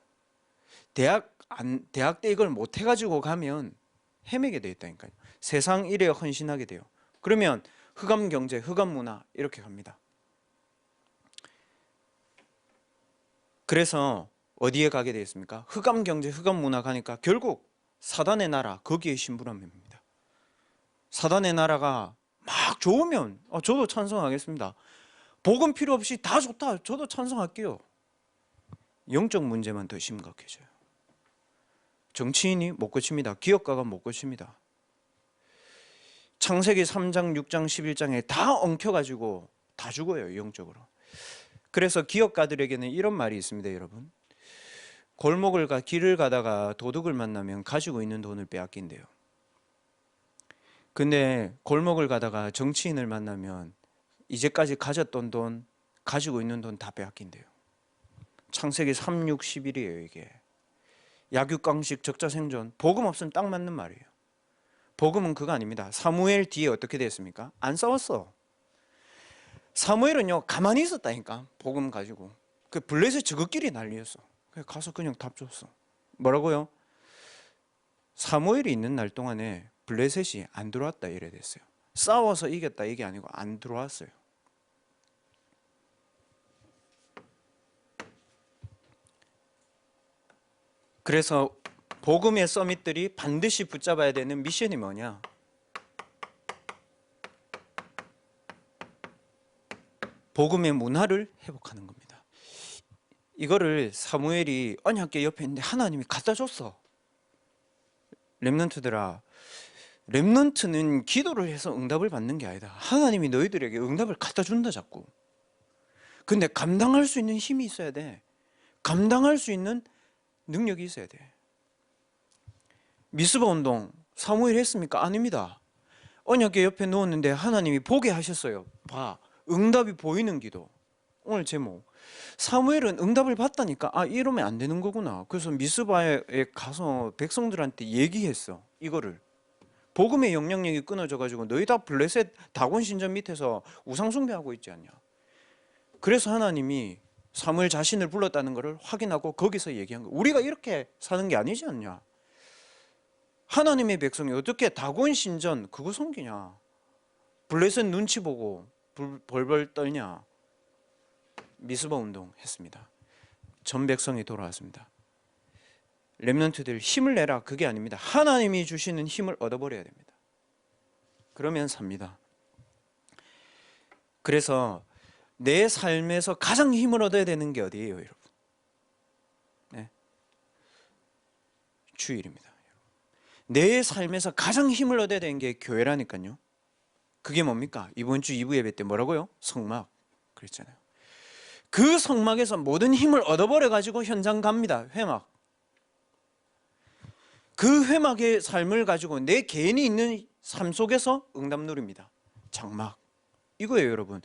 대학 때 이걸 못 해가지고 가면 헤매게 돼 있다니까요. 세상 일에 헌신하게 돼요. 그러면 흑암 경제, 흑암 문화 이렇게 갑니다. 그래서 어디에 가게 되었습니까? 흑암 경제, 흑암 문화 가니까 결국 사단의 나라, 거기에 심부름입니다. 사단의 나라가 막 좋으면 저도 찬성하겠습니다. 복음 필요 없이 다 좋다, 저도 찬성할게요. 영적 문제만 더 심각해져요. 정치인이 못 고칩니다. 기업가가 못 고칩니다. 창세기 3장, 6장, 11장에 다 엉켜가지고 다 죽어요, 영적으로. 그래서 기업가들에게는 이런 말이 있습니다, 여러분. 길을 가다가 도둑을 만나면 가지고 있는 돈을 빼앗긴대요. 근데 골목을 가다가 정치인을 만나면 이제까지 가졌던 돈, 가지고 있는 돈 다 빼앗긴대요. 창세기 3, 6, 11이에요, 이게. 약육강식, 적자생존. 복음 없으면 딱 맞는 말이에요. 복음은 그거 아닙니다. 사무엘 뒤에 어떻게 됐습니까? 안 싸웠어. 사무엘은요, 가만히 있었다니까. 복음 가지고. 그 블레셋 저것끼리 난리였어. 가서 그냥 답 줬어. 뭐라고요? 사무엘이 있는 날 동안에 블레셋이 안 들어왔다 이래 됐어요. 싸워서 이겼다 이게 아니고 안 들어왔어요. 그래서 복음의 서밋들이 반드시 붙잡아야 되는 미션이 뭐냐? 복음의 문화를 회복하는 겁니다. 이거를 사무엘이 언약궤 옆에 있는데 하나님이 갖다 줬어. 렘넌트들아, 렘넌트는 기도를 해서 응답을 받는 게 아니다. 하나님이 너희들에게 응답을 갖다 준다 자꾸. 근데 감당할 수 있는 힘이 있어야 돼. 감당할 수 있는 능력이 있어야 돼. 미스바 운동 사무엘 했습니까? 아닙니다. 언약궤 옆에 놓았는데 하나님이 보게 하셨어요. 봐, 응답이 보이는 기도. 오늘 제목, 사무엘은 응답을 받다니까 이러면 안 되는 거구나. 그래서 미스바에 가서 백성들한테 얘기했어. 이거를 복음의 영향력이 끊어져가지고 너희 다 블레셋 다곤 신전 밑에서 우상 숭배하고 있지 않냐. 그래서 하나님이 사무엘 자신을 불렀다는 것을 확인하고 거기서 얘기한 거. 우리가 이렇게 사는 게 아니지 않냐. 하나님의 백성이 어떻게 다곤 신전 그거 섬기냐. 블레셋 눈치 보고 벌벌 떨냐. 미스바 운동 했습니다. 전 백성이 돌아왔습니다. 렘넌트들 힘을 내라, 그게 아닙니다. 하나님이 주시는 힘을 얻어버려야 됩니다. 그러면 삽니다. 그래서 내 삶에서 가장 힘을 얻어야 되는 게 어디예요, 여러분? 네. 주일입니다. 내 삶에서 가장 힘을 얻어야 되는 게 교회라니까요. 그게 뭡니까? 이번 주 2부 예배 때 뭐라고요? 성막 그랬잖아요. 그 성막에서 모든 힘을 얻어버려 가지고 현장 갑니다. 회막. 그 회막의 삶을 가지고 내 개인이 있는 삶 속에서 응답 누립니다. 장막. 이거예요, 여러분.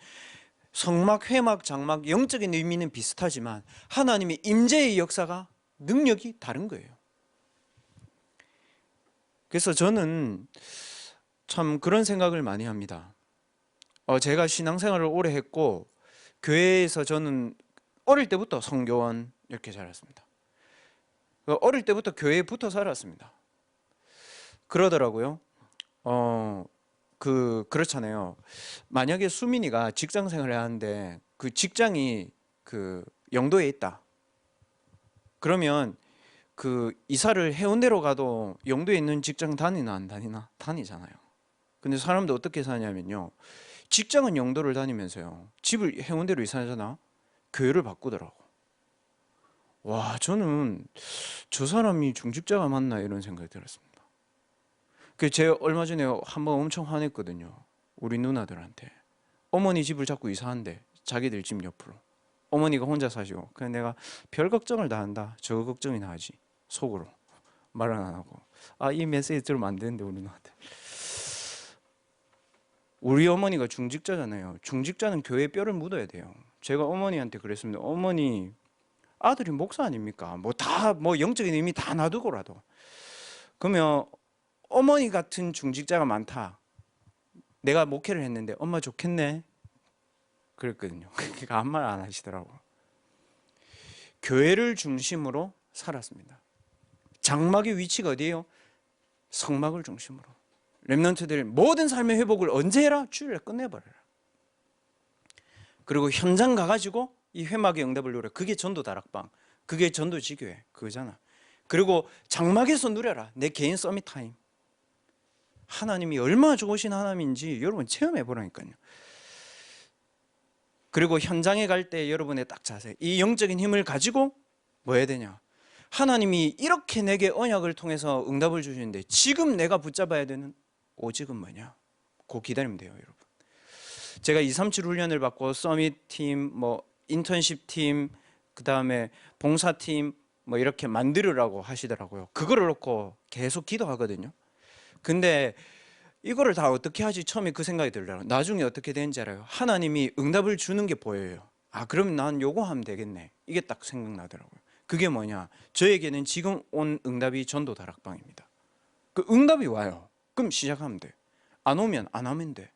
성막, 회막, 장막, 영적인 의미는 비슷하지만 하나님의 임재의 역사가, 능력이 다른 거예요. 그래서 저는 참 그런 생각을 많이 합니다. 제가 신앙생활을 오래 했고 교회에서 저는 어릴 때부터 성교원 이렇게 자랐습니다. 어릴 때부터 교회에 붙어 살았습니다. 그러더라고요. 그렇잖아요. 만약에 수민이가 직장 생활을 하는데 그 직장이 그 영도에 있다. 그러면 그 이사를 해운대로 가도 영도에 있는 직장 다니나 안 다니나? 다니잖아요. 근데 사람도 어떻게 사냐면요. 직장은 영도를 다니면서요. 집을 해운대로 이사하잖아. 교회를 바꾸더라고. 와, 저는 저 사람이 중직자가 맞나 이런 생각이 들었습니다. 그 제가 얼마 전에 한번 엄청 화냈거든요. 우리 누나들한테. 어머니 집을 자꾸 이사한대. 자기들 집 옆으로. 어머니가 혼자 사시고. 그래서 내가 별 걱정을 다 한다. 저 걱정이나 하지. 속으로. 말은 안 하고. 이 메시지 들으면 안 되는데 우리 누나한테. 우리 어머니가 중직자잖아요. 중직자는 교회에 뼈를 묻어야 돼요. 제가 어머니한테 그랬습니다. 어머니, 아들이 목사 아닙니까? 뭐 영적인 의미 다 놔두고라도. 그러면 어머니 같은 중직자가 많다. 내가 목회를 했는데 엄마 좋겠네. 그랬거든요. 그러니까 아무 말 안 하시더라고. 교회를 중심으로 살았습니다. 장막의 위치가 어디예요? 성막을 중심으로. 렘넌트들 모든 삶의 회복을 언제 해라? 주일에 끝내버려라. 그리고 현장 가가지고 이 회막의 응답을 누려. 그게 전도 다락방, 그게 전도 지교회 그거잖아. 그리고 장막에서 누려라. 내 개인 서밋 타임. 하나님이 얼마나 좋으신 하나님인지 여러분 체험해 보라니까요. 그리고 현장에 갈 때 여러분의 딱 자세, 이 영적인 힘을 가지고 뭐 해야 되냐? 하나님이 이렇게 내게 언약을 통해서 응답을 주시는데 지금 내가 붙잡아야 되는 오직은 뭐냐? 그 기다리면 돼요, 여러분. 제가 237 훈련을 받고 서밋 팀, 뭐 인턴십 팀, 그 다음에 봉사팀 뭐 이렇게 만들으라고 하시더라고요. 그거를 놓고 계속 기도하거든요. 근데 이거를 다 어떻게 하지? 처음에 그 생각이 들더라고요. 나중에 어떻게 되는지 알아요? 하나님이 응답을 주는 게 보여요. 그러면 난 요거 하면 되겠네. 이게 딱 생각나더라고요. 그게 뭐냐? 저에게는 지금 온 응답이 전도 다락방입니다. 그 응답이 와요. 그럼 시작하면 돼. 안 오면 안 하면 돼.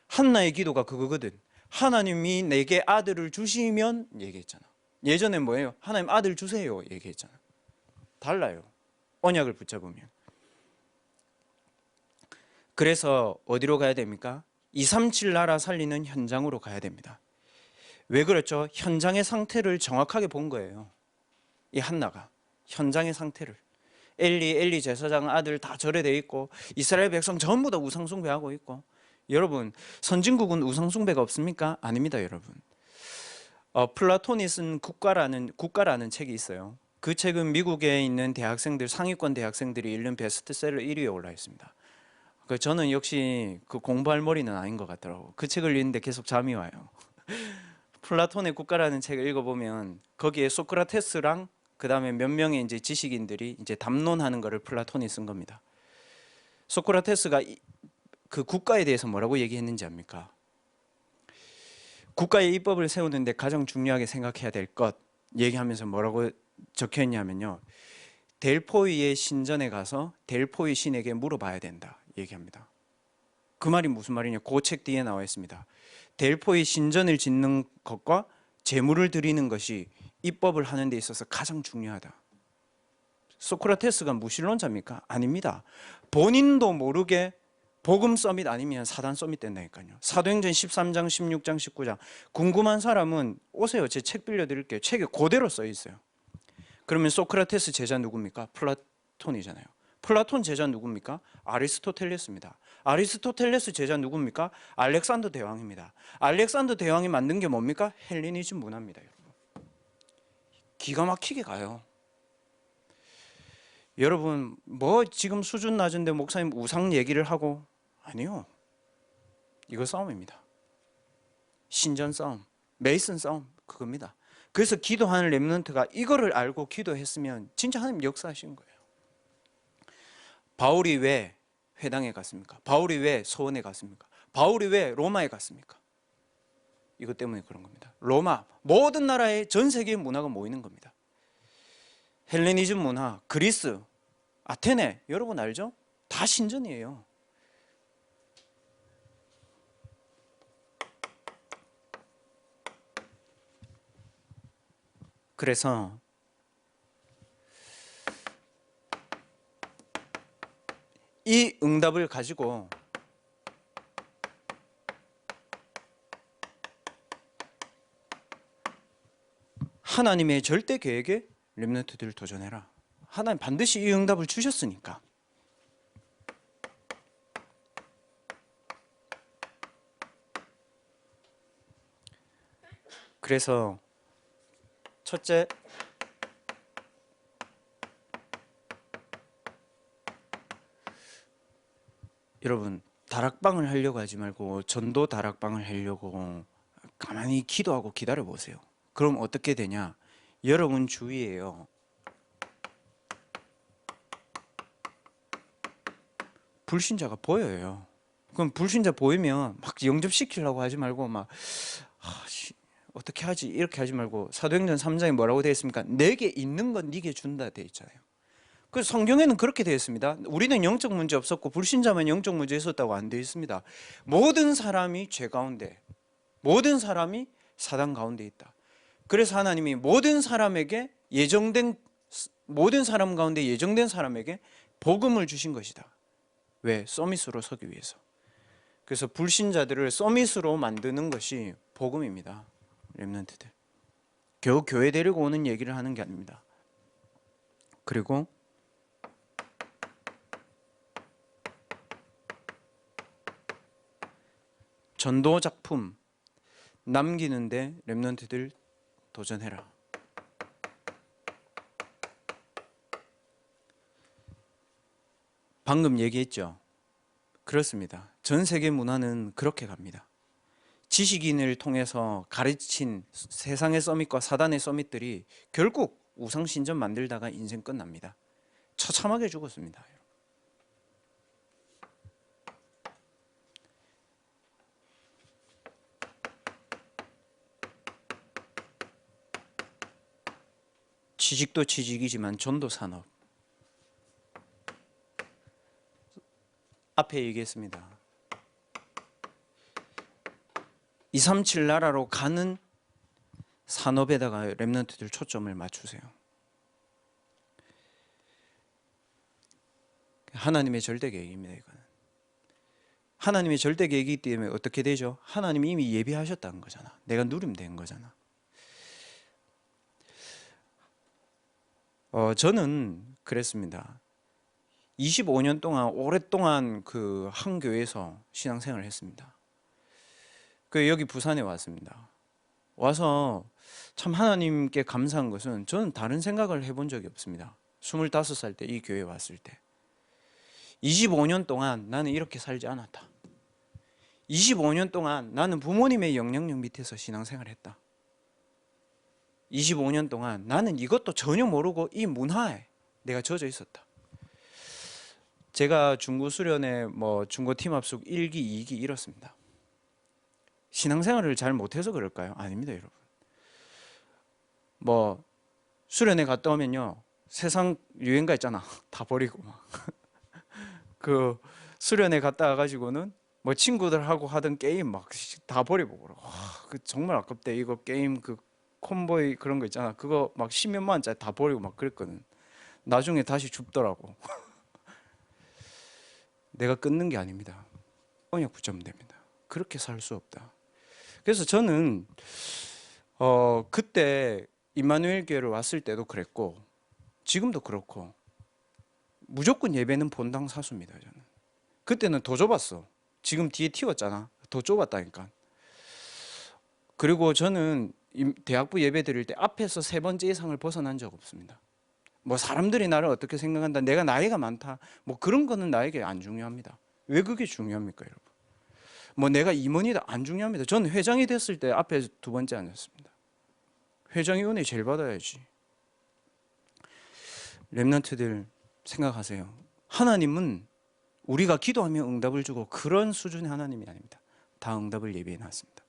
한나의 기도가 그거거든. 하나님이 내게 아들을 주시면 얘기했잖아. 예전에 뭐예요? 하나님 아들 주세요 얘기했잖아. 달라요. 언약을 붙잡으면. 그래서 어디로 가야 됩니까? 237 나라 살리는 현장으로 가야 됩니다. 왜 그렇죠? 현장의 상태를 정확하게 본 거예요. 이 한나가 현장의 상태를. 엘리 제사장 아들 다 절에돼 있고 이스라엘 백성 전부 다 우상 숭배하고 있고. 여러분, 선진국은 우상 숭배가 없습니까? 아닙니다, 여러분. 플라톤이 쓴 국가라는 책이 있어요. 그 책은 미국에 있는 대학생들, 상위권 대학생들이 읽는 베스트셀러 1위에 올라 있습니다. 저는 역시 그 공부할 머리는 아닌 것 같더라고요. 그 책을 읽는데 계속 잠이 와요. 플라톤의 국가라는 책을 읽어보면 거기에 소크라테스랑 그 다음에 몇 명의 이제 지식인들이 이제 담론하는 것을 플라톤이 쓴 겁니다. 소크라테스가 그 국가에 대해서 뭐라고 얘기했는지 압니까? 국가의 입법을 세우는데 가장 중요하게 생각해야 될 것 얘기하면서 뭐라고 적혀 있냐면요. 델포이의 신전에 가서 델포이 신에게 물어봐야 된다 얘기합니다. 그 말이 무슨 말이냐? 그 책 뒤에 나와 있습니다. 델포이 신전을 짓는 것과 제물을 드리는 것이 입법을 하는 데 있어서 가장 중요하다. 소크라테스가 무신론자입니까? 아닙니다. 본인도 모르게 복음 서밋 아니면 사단 서밋 된다니까요. 사도행전 13장, 16장, 19장. 궁금한 사람은 오세요. 제 책 빌려드릴게요. 책에 그대로 써 있어요. 그러면 소크라테스 제자 누굽니까? 플라톤이잖아요. 플라톤 제자 누굽니까? 아리스토텔레스입니다. 아리스토텔레스 제자 누굽니까? 알렉산더 대왕입니다. 알렉산더 대왕이 만든 게 뭡니까? 헬레니즘 문화입니다, 여러분. 기가 막히게 가요. 여러분, 뭐 지금 수준 낮은데 목사님 우상 얘기를 하고, 아니요. 이거 싸움입니다. 신전 싸움, 메이슨 싸움, 그겁니다. 그래서 기도하는 렘넌트가 이거를 알고 기도했으면 진짜 하나님 역사하신 거예요. 바울이 왜 회당에 갔습니까? 바울이 왜 서원에 갔습니까? 바울이 왜 로마에 갔습니까? 이것 때문에 그런 겁니다. 로마, 모든 나라의 전 세계의 문화가 모이는 겁니다. 헬레니즘 문화, 그리스, 아테네, 여러분 알죠? 다 신전이에요. 그래서 이 응답을 가지고 하나님의 절대 계획에 렘넌트들을 도전해라. 하나님 반드시 이 응답을 주셨으니까. 그래서 첫째, 여러분 다락방을 하려고 하지 말고 전도 다락방을 하려고 가만히 기도하고 기다려 보세요. 그럼 어떻게 되냐? 여러분 주위에요, 불신자가 보여요. 그럼 불신자 보이면 막 영접시키려고 하지 말고 막 어떻게 하지 이렇게 하지 말고, 사도행전 3장에 뭐라고 되어 있습니까? 내게 있는 건 네게 준다 되어 있잖아요. 그래서 성경에는 그렇게 되어 있습니다. 우리는 영적 문제 없었고 불신자만 영적 문제 있었다고 안 되어 있습니다. 모든 사람이 죄 가운데, 모든 사람이 사단 가운데 있다. 그래서 하나님이 모든 사람 가운데 예정된 사람에게 복음을 주신 것이다. 왜? 서밋으로 서기 위해서. 그래서 불신자들을 서밋으로 만드는 것이 복음입니다. 렘넌트들 겨우 교회 데리고 오는 얘기를 하는 게 아닙니다. 그리고 전도 작품 남기는데 렘넌트들 도전해라. 방금 얘기했죠. 그렇습니다. 전 세계 문화는 그렇게 갑니다. 지식인을 통해서 가르친 세상의 서밋과 사단의 서밋들이 결국 우상신전 만들다가 인생 끝납니다. 처참하게 죽었습니다. 취직도 취직이지만 전도 산업. 앞에 얘기했습니다. 237 나라로 가는 산업에다가 렘넌트들 초점을 맞추세요. 하나님의 절대 계획입니다. 이거는 하나님의 절대 계획이기 때문에 어떻게 되죠? 하나님이 이미 예비하셨다는 거잖아. 내가 누리면 되는 거잖아. 저는 그랬습니다. 25년 동안 오랫동안 그 한 교회에서 신앙생활을 했습니다. 그 여기 부산에 왔습니다. 와서 참 하나님께 감사한 것은, 저는 다른 생각을 해본 적이 없습니다. 25살 때 이 교회에 왔을 때 25년 동안 나는 이렇게 살지 않았다. 25년 동안 나는 부모님의 영향력 밑에서 신앙생활을 했다. 25년 동안 나는 이것도 전혀 모르고 이 문화에 내가 젖어 있었다. 제가 중고 수련회 중고 팀 합숙 1기, 2기 이렇습니다. 신앙생활을 잘 못해서 그럴까요? 아닙니다, 여러분. 수련회 갔다 오면요, 세상 유행가 있잖아, 다 버리고 막. 그 수련회 갔다 와가지고는 친구들하고 하던 게임 막 다 버리고 그러고, 그 정말 아깝대. 이거 게임 그 콤보이 그런 거 있잖아, 그거 막 10몇만 원짜리 다 버리고 막 그랬거든. 나중에 다시 줍더라고. 내가 끊는 게 아닙니다. 언약 붙잡으면 됩니다. 그렇게 살 수 없다. 그래서 저는 그때 임마누엘 교회를 왔을 때도 그랬고 지금도 그렇고, 무조건 예배는 본당 사수입니다. 저는 그때는 더 좁았어. 지금 뒤에 튀었잖아. 더 좁았다니까. 그리고 저는 대학부 예배 드릴 때 앞에서 3번째 이상을 벗어난 적 없습니다. 사람들이 나를 어떻게 생각한다, 내가 나이가 많다, 그런 거는 나에게 안 중요합니다. 왜 그게 중요합니까, 여러분? 내가 임원이다, 안 중요합니다. 저는 회장이 됐을 때 앞에 2번째 앉았습니다. 회장이 은혜 제일 받아야지. 렘넌트들 생각하세요. 하나님은 우리가 기도하면 응답을 주고 그런 수준의 하나님이 아닙니다. 다 응답을 예비해 놨습니다.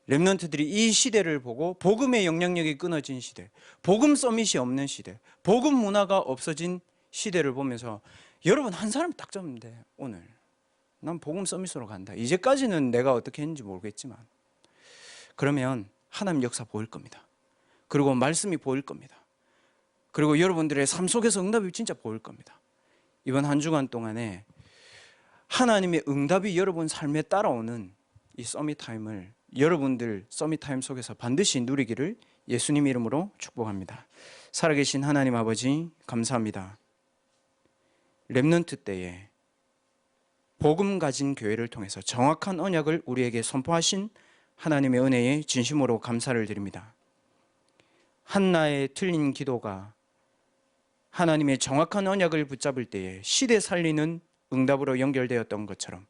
렘넌트들이 이 시대를 보고 복음의 영향력이 끊어진 시대, 복음 서밋이 없는 시대, 복음 문화가 없어진 시대를 보면서, 여러분 한 사람 딱 잡으면 돼. 오늘 난 복음 서밋으로 간다. 이제까지는 내가 어떻게 했는지 모르겠지만, 그러면 하나님 역사 보일 겁니다. 그리고 말씀이 보일 겁니다. 그리고 여러분들의 삶 속에서 응답이 진짜 보일 겁니다. 이번 한 주간 동안에 하나님의 응답이 여러분 삶에 따라오는 이 서밋타임을 여러분들 서밋타임 속에서 반드시 누리기를 예수님 이름으로 축복합니다. 살아계신 하나님 아버지 감사합니다. 렘넌트 때에 복음 가진 교회를 통해서 정확한 언약을 우리에게 선포하신 하나님의 은혜에 진심으로 감사를 드립니다. 한나의 틀린 기도가 하나님의 정확한 언약을 붙잡을 때에 시대 살리는 응답으로 연결되었던 것처럼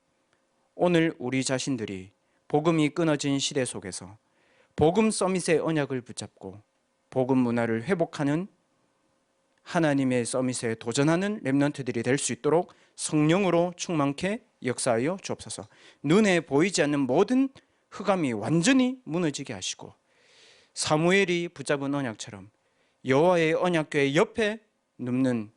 오늘 우리 자신들이 복음이 끊어진 시대 속에서 복음 서밋의 언약을 붙잡고 복음 문화를 회복하는 하나님의 서밋에 도전하는 렘넌트들이 될 수 있도록 성령으로 충만케 역사하여 주옵소서. 눈에 보이지 않는 모든 흑암이 완전히 무너지게 하시고 사무엘이 붙잡은 언약처럼 여호와의 언약궤 옆에 눕는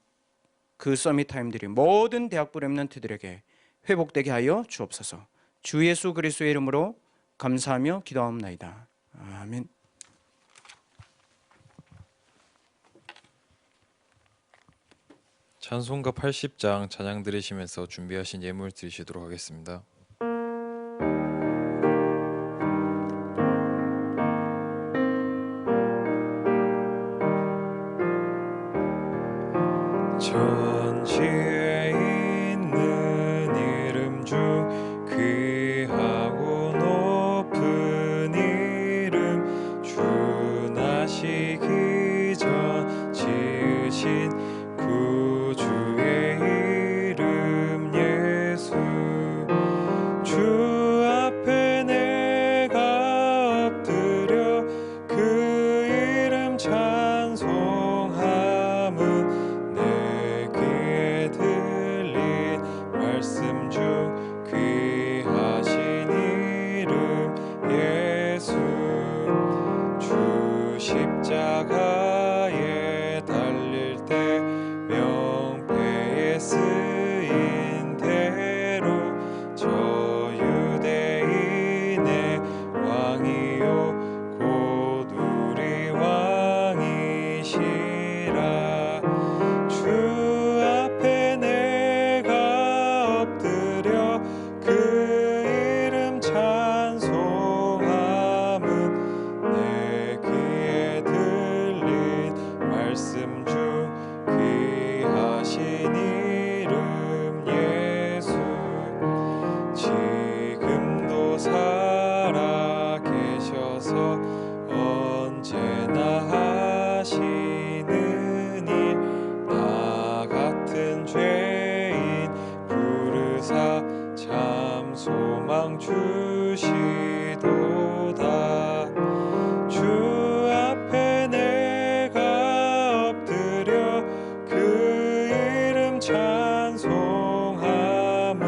그 서밋타임들이 모든 대학부 렘넌트들에게 회복되게 하여 주옵소서. 주 예수 그리스도의 이름으로 감사하며 기도하옵나이다. 아멘. 찬송가 80장 찬양 들으시면서 준비하신 예물 드리시도록 하겠습니다. 전지에 있는 이름 중 귀하고 높은 이름 주 나시기 전 지으신 구주의 이름 예수 주 앞에 내가 엎드려 그 이름 찬송함은 내 귀에 들린 말씀 중 귀하신 이름 예수 주 십자가에 달릴 때 명패에 쓰인 대로 저 유대인의 왕이요 곧 우리 왕이시라 주 앞에 내가 엎드려 그 이름 찬송함은 내 귀에 들린 말씀 중 귀하신 이름 예수 지금도 살아 계셔서 언제나 하시는 일 나 같은 죄인 부르사 참 소망 주시도다 주 앞에 내가 엎드려 그 이름 찬송함은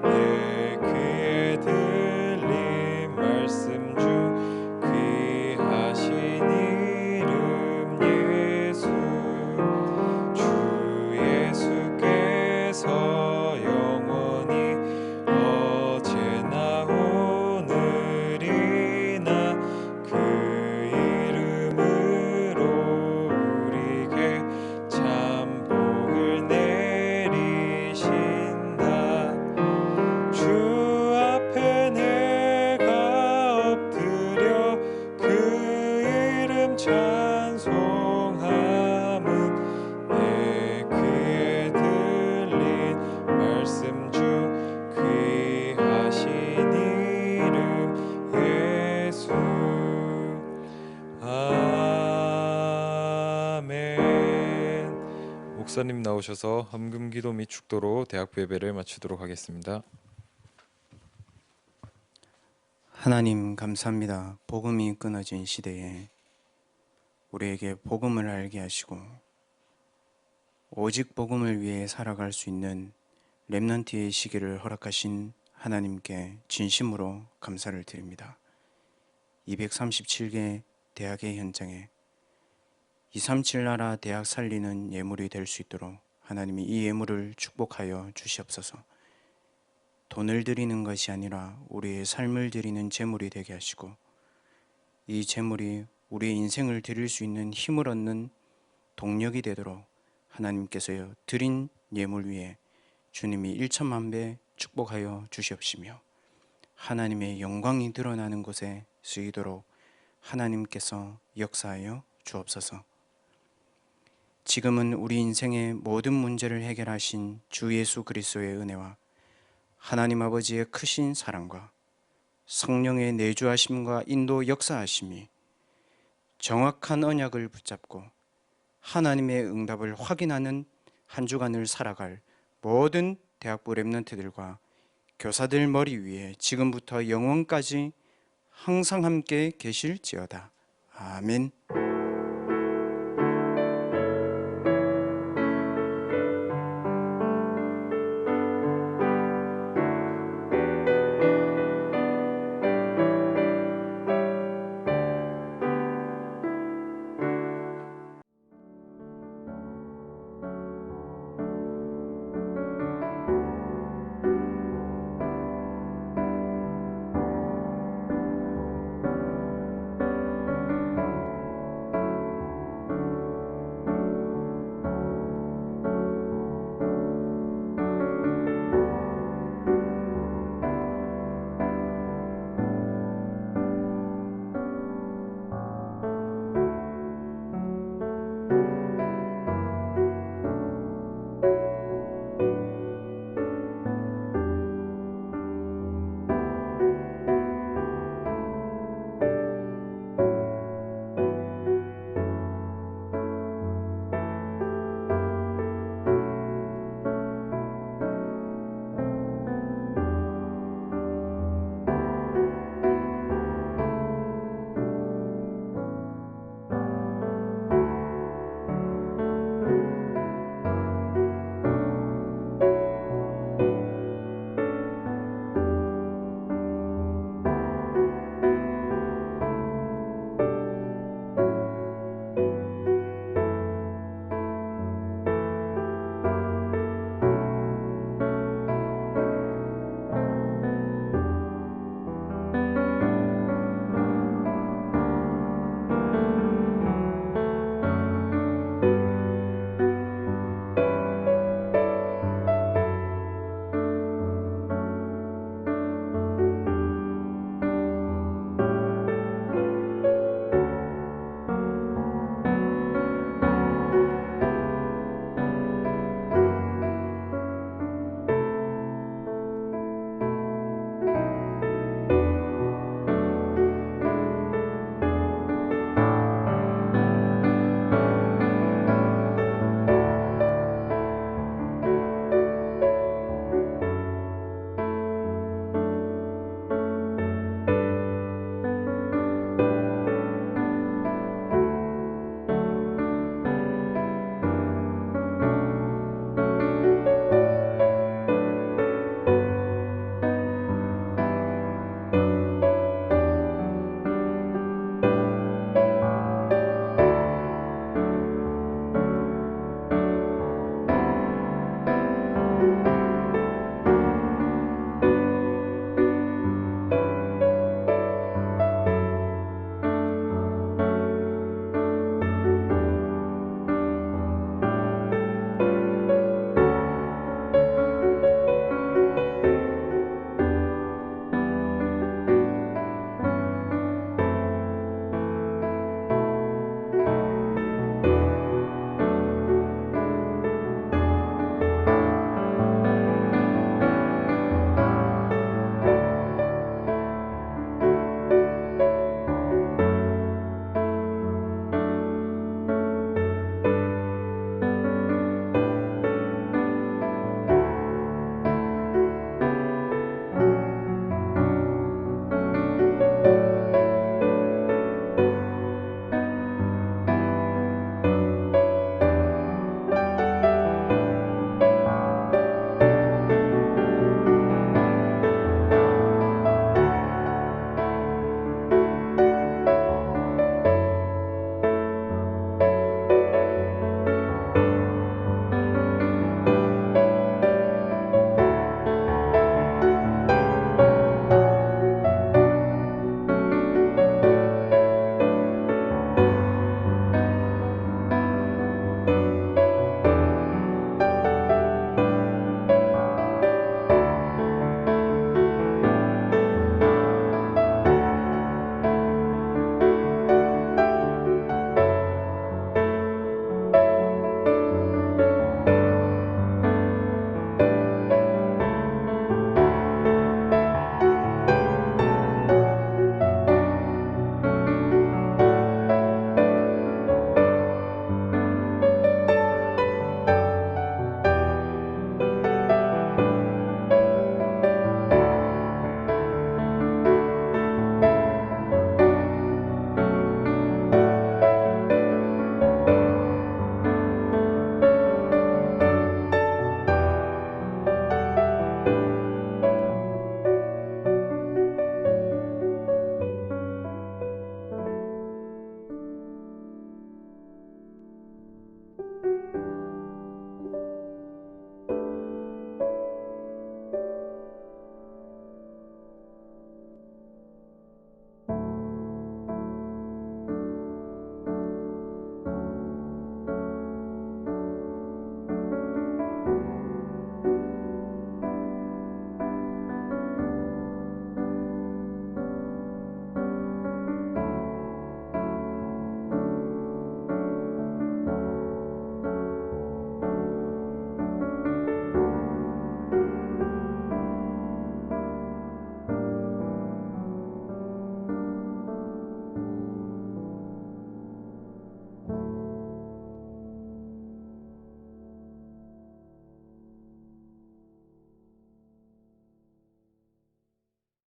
내 귀에 들린 말씀 중 귀하신 이름 예수 주 예수께서 영원히 어제나 오늘이나 그 이름으로 우리에게 참 복을 내리신다 주 앞에 내가 엎드려 그 이름 찬송함은 내 귀에 들린 말씀 중 귀하신 이름 예수 아멘. 목사님 나오셔서 헌금기도 및 축도로 대학부 예배를 마치도록 하겠습니다. 하나님 감사합니다. 복음이 끊어진 시대에 우리에게 복음을 알게 하시고 오직 복음을 위해 살아갈 수 있는 렘넌트의 시기를 허락하신 하나님께 진심으로 감사를 드립니다. 237개 대학의 현장에 237 나라 대학 살리는 예물이 될 수 있도록 하나님이 이 예물을 축복하여 주시옵소서. 돈을 드리는 것이 아니라 우리의 삶을 드리는 제물이 되게 하시고 이 제물이 우리의 인생을 드릴 수 있는 힘을 얻는 동력이 되도록 하나님께서 드린 예물 위에 주님이 1천만 배 축복하여 주시옵시며 하나님의 영광이 드러나는 곳에 쓰이도록 하나님께서 역사하여 주옵소서. 지금은 우리 인생의 모든 문제를 해결하신 주 예수 그리스도의 은혜와 하나님 아버지의 크신 사랑과 성령의 내주하심과 인도 역사하심이 정확한 언약을 붙잡고 하나님의 응답을 확인하는 한 주간을 살아갈 모든 대학부 랩런트들과 교사들 머리 위에 지금부터 영원까지 항상 함께 계실지어다. 아멘.